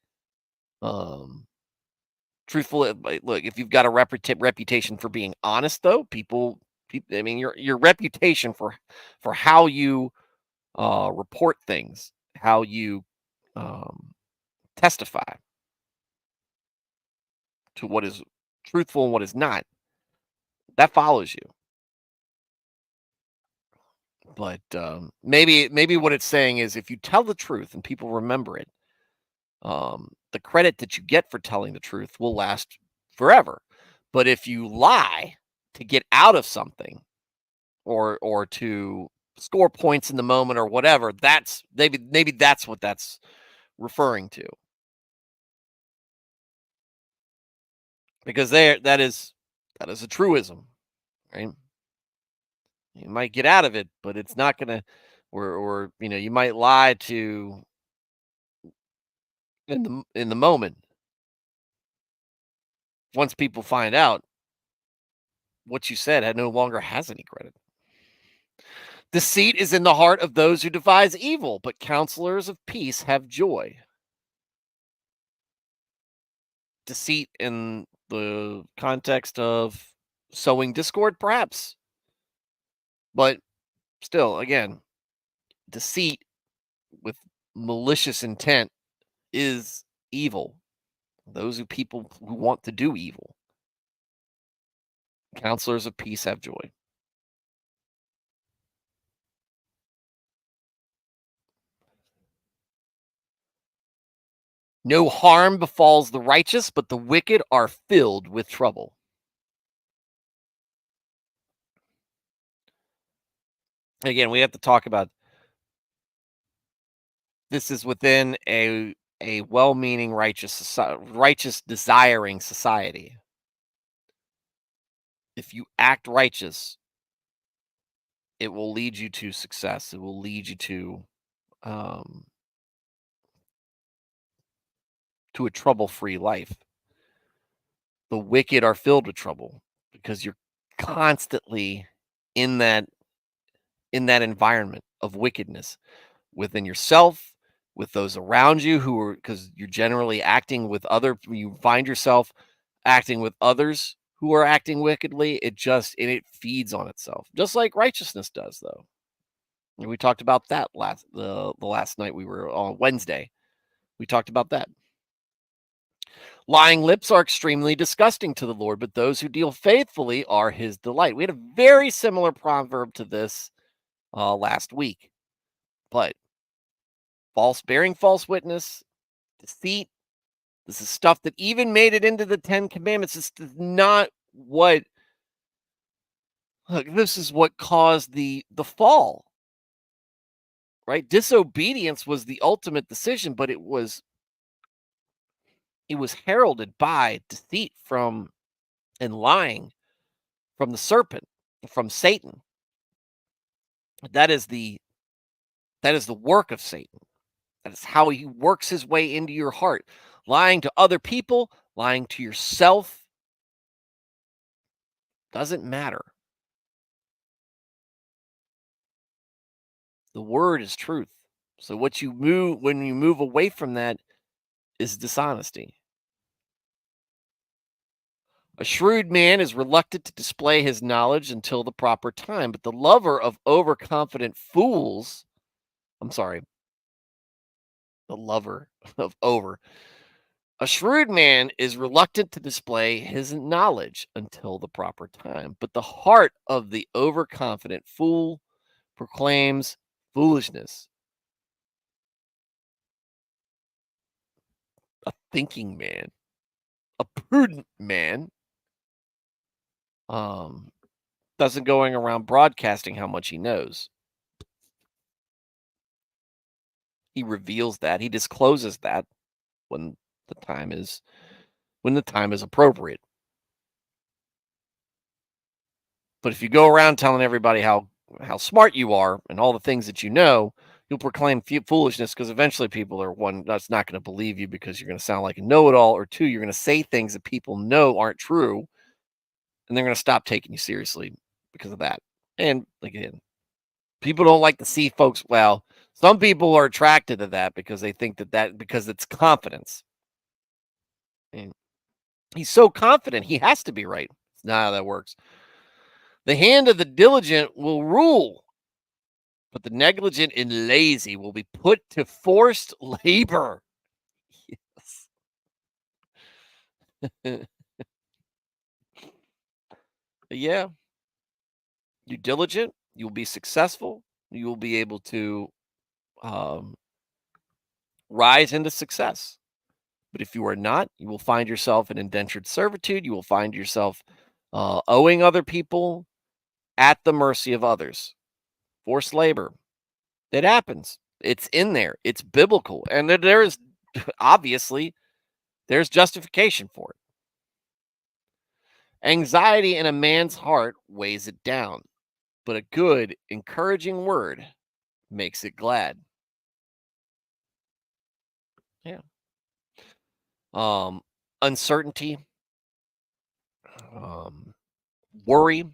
Truthful, look, if you've got a reputation for being honest, though, people, I mean, your reputation for how you report things, how you testify to what is truthful and what is not, that follows you. But maybe what it's saying is, if you tell the truth and people remember it, the credit that you get for telling the truth will last forever. But if you lie to get out of something or to score points in the moment or whatever, that's maybe that's what that's referring to. Because that is a truism, right? You might get out of it, but it's not gonna or you might lie to in the moment. Once people find out, what you said no longer has any credit. Deceit is in the heart of those who devise evil, but counselors of peace have joy. Deceit in the context of sowing discord, perhaps. But still, again, deceit with malicious intent is evil. Those people who want to do evil. Counselors of peace have joy. No harm befalls the righteous, but the wicked are filled with trouble. Again, we have to talk about this is within a well-meaning righteous desiring society. If you act righteous, it will lead you to success. It will lead you to a trouble-free life. The wicked are filled with trouble because you're constantly in that environment of wickedness within yourself, with those around you who are, because you're generally acting with you find yourself acting with others who are acting wickedly. It feeds on itself, just like righteousness does, though. And we talked about that the last night we were on Wednesday. We talked about that. Lying lips are extremely disgusting to the Lord, but those who deal faithfully are his delight. We had a very similar proverb to this last week. But bearing false witness, deceit, this is stuff that even made it into the 10 Commandments. This is not what, look, this is what caused the fall, right? Disobedience was the ultimate decision, but it was heralded by deceit and lying from the serpent, from Satan. That is the work of Satan. That is how he works his way into your heart. Lying to other people, lying to yourself, doesn't matter. The word is truth. So when you move away from that is dishonesty. A shrewd man is reluctant to display his knowledge until the proper time, but the lover of overconfident fools, the lover of over. A shrewd man is reluctant to display his knowledge until the proper time, but the heart of the overconfident fool proclaims foolishness. A thinking man, a prudent man, doesn't going around broadcasting how much he knows. He reveals that, he discloses that when the time is appropriate. But if you go around telling everybody how smart you are and all the things that you know, you'll proclaim foolishness, because eventually people are, one, that's not going to believe you because you're going to sound like a know-it-all, or two, you're going to say things that people know aren't true, and they're going to stop taking you seriously because of that. And again, people don't like to see folks. Well, some people are attracted to that because they think that because it's confidence. And he's so confident he has to be right. It's not how that works. The hand of the diligent will rule, but the negligent and lazy will be put to forced labor. Yes. Yeah. You're diligent, you'll be successful, you will be able to rise into success. But if you are not, you will find yourself in indentured servitude. You will find yourself owing other people, at the mercy of others. Forced labor. It happens. It's in there. It's biblical. And there is, obviously, there's justification for it. Anxiety in a man's heart weighs it down, but a good, encouraging word makes it glad. Yeah. Uncertainty, worry,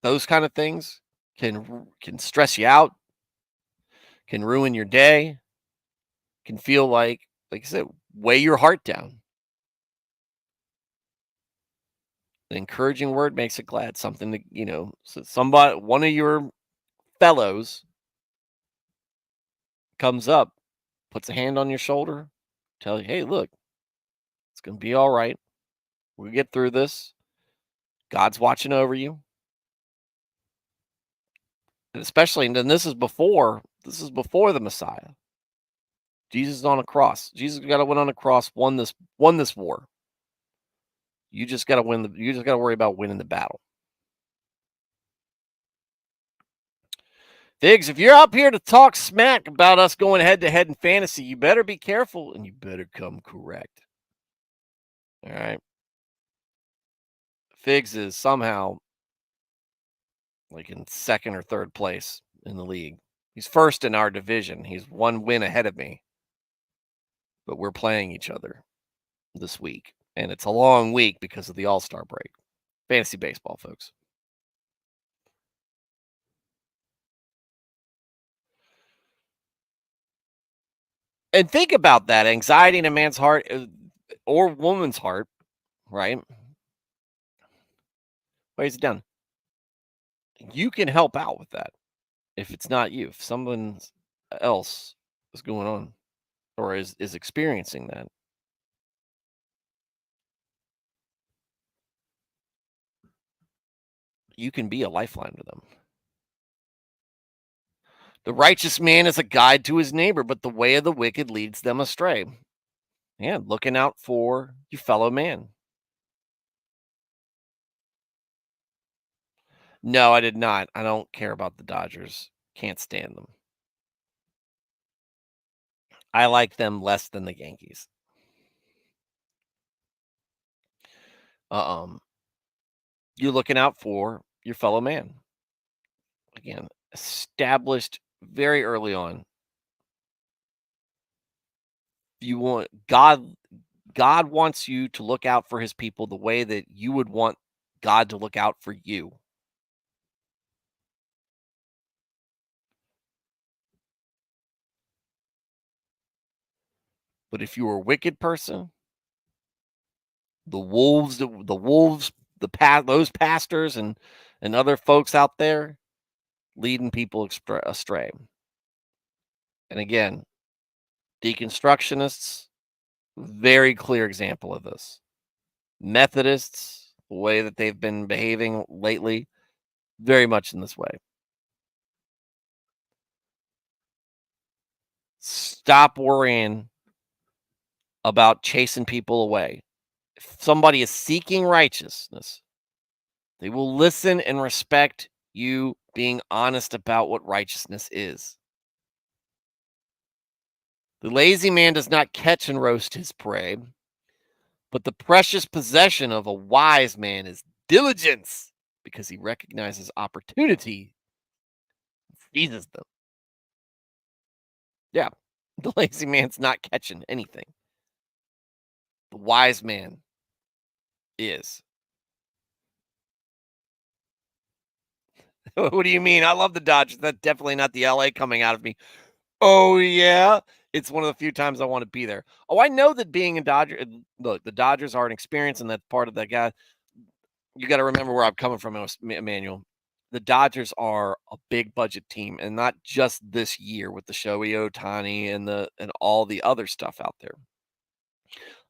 those kind of things can stress you out, can ruin your day, can feel like I said, weigh your heart down. An encouraging word makes it glad. Something that, so somebody, one of your fellows comes up, puts a hand on your shoulder, tell you, hey, look, it's going to be all right. We'll get through this. God's watching over you. And especially, and then this is before the Messiah. Jesus is on a cross. Jesus got to win on a cross, won this war. You just got to you just got to worry about winning the battle. Figs, if you're up here to talk smack about us going head to head in fantasy, you better be careful and you better come correct. All right. Figs is somehow like in second or third place in the league. He's first in our division. He's one win ahead of me. But we're playing each other this week. And it's a long week because of the All-Star break. Fantasy baseball, folks. And think about that. Anxiety in a man's heart or woman's heart, right? Weighs it down. You can help out with that if it's not you. If someone else is going on or is experiencing that. You can be a lifeline to them. The righteous man is a guide to his neighbor, but the way of the wicked leads them astray. Yeah, looking out for your fellow man. No, I did not. I don't care about the Dodgers. Can't stand them. I like them less than the Yankees. You're looking out for your fellow man. Again, established very early on. You want God wants you to look out for his people the way that you would want God to look out for you. But if you're a wicked person, those pastors and other folks out there leading people astray. And again, deconstructionists, very clear example of this. Methodists, the way that they've been behaving lately, very much in this way. Stop worrying about chasing people away. If somebody is seeking righteousness, they will listen and respect you being honest about what righteousness is. The lazy man does not catch and roast his prey, but the precious possession of a wise man is diligence, because he recognizes opportunity and seizes them. Yeah, the lazy man's not catching anything. The wise man is. What do you mean? I love the Dodgers. That's definitely not the LA coming out of me. Oh, yeah. It's one of the few times I want to be there. Oh, I know that being a Dodger, look, the Dodgers are an experience, and that's part of that guy. You got to remember where I'm coming from, Emmanuel. The Dodgers are a big budget team, and not just this year with the Shohei Ohtani and all the other stuff out there.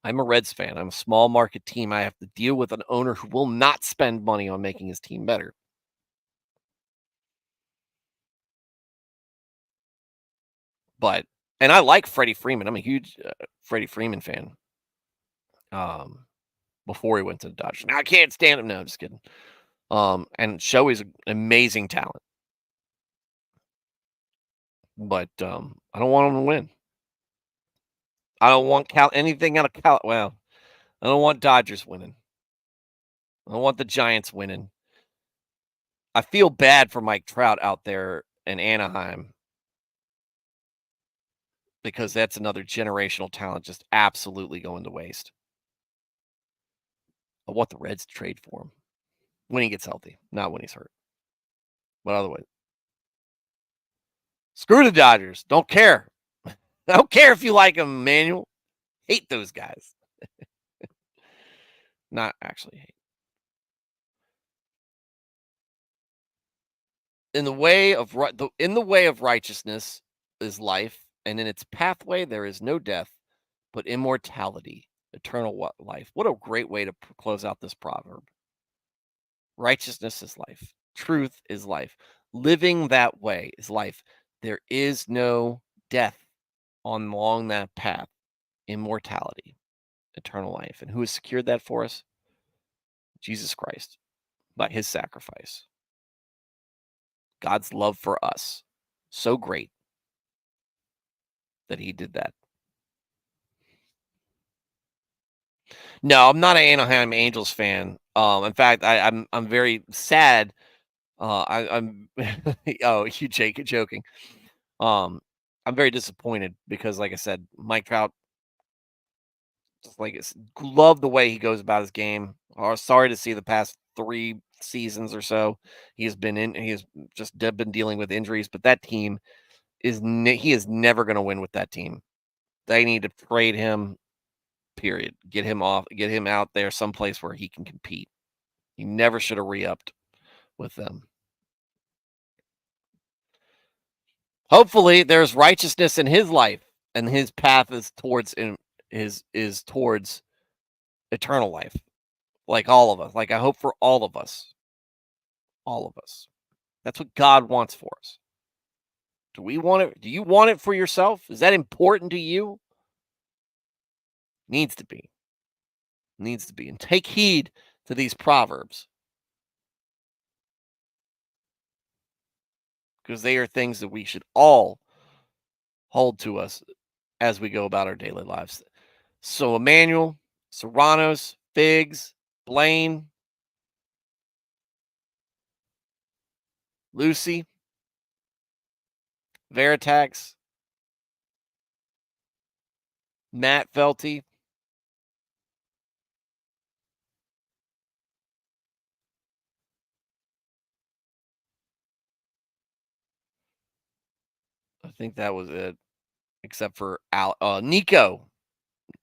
I'm a Reds fan. I'm a small market team. I have to deal with an owner who will not spend money on making his team better. But And I like Freddie Freeman. I'm a huge Freddie Freeman fan. Before he went to the Dodgers. Now I can't stand him. No, just kidding. And Shohei's an amazing talent. But I don't want him to win. I don't want anything out of Cal. Well, I don't want Dodgers winning. I don't want the Giants winning. I feel bad for Mike Trout out there in Anaheim because that's another generational talent just absolutely going to waste. I want the Reds to trade for him when he gets healthy, not when he's hurt. But otherwise, screw the Dodgers. Don't care. I don't care if you like them, Emmanuel. Hate those guys. Not actually hate. In the way of righteousness is life, and in its pathway there is no death, but immortality, eternal life. What a great way to close out this proverb. Righteousness is life. Truth is life. Living that way is life. There is no death along that path. Immortality, eternal life. And who has secured that for us? Jesus Christ, by his sacrifice. God's love for us, so great that he did that. No, I'm not an Anaheim Angels fan. In fact, I'm very sad. I'm oh, you joking. I'm very disappointed because, like I said, Mike Trout, just like love the way he goes about his game. Sorry to see the past 3 seasons or so he has just been dealing with injuries, but that team he is never going to win with that team. They need to trade him. Period. Get him out there someplace where he can compete. He never should have re-upped with them. Hopefully there's righteousness in his life and his path is towards eternal life. Like all of us. Like I hope for all of us. All of us. That's what God wants for us. Do we want it? Do you want it for yourself? Is that important to you? Needs to be. Needs to be. And take heed to these proverbs. Because they are things that we should all hold to us as we go about our daily lives. So Emmanuel, Serranos, Figs, Blaine, Lucy, Veritax, Matt Felty, I think that was it, except for Nico.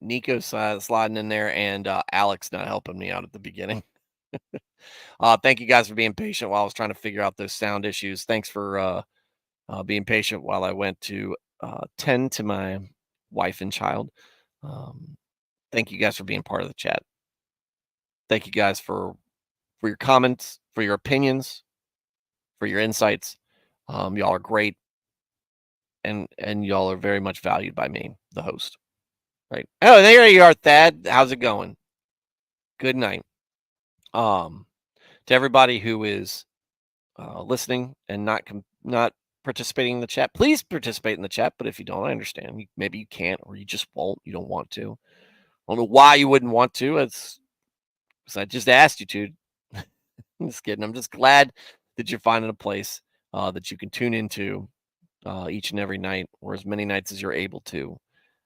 Nico sliding in there, and Alex not helping me out at the beginning. Thank you guys for being patient while I was trying to figure out those sound issues. Thanks for being patient while I went to tend to my wife and child. Thank you guys for being part of the chat. Thank you guys for your comments, for your opinions, for your insights. Y'all are great, and y'all are very much valued by me, the host. Right? Oh, there you are, Thad. How's it going? Good night. To everybody who is listening and not participating in the chat, please participate in the chat. But if you don't, I understand. Maybe you can't, or you just won't. You don't want to. I don't know why you wouldn't want to. It's because I just asked you to. I'm just kidding. I'm just glad that you're finding a place that you can tune into each and every night, or as many nights as you're able to,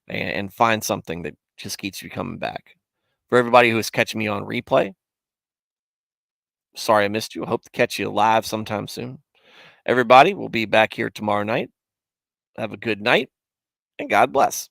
and find something that just keeps you coming back. For everybody who is catching me on replay, sorry I missed you. I hope to catch you live sometime soon. Everybody, we'll be back here tomorrow night. Have a good night, and God bless.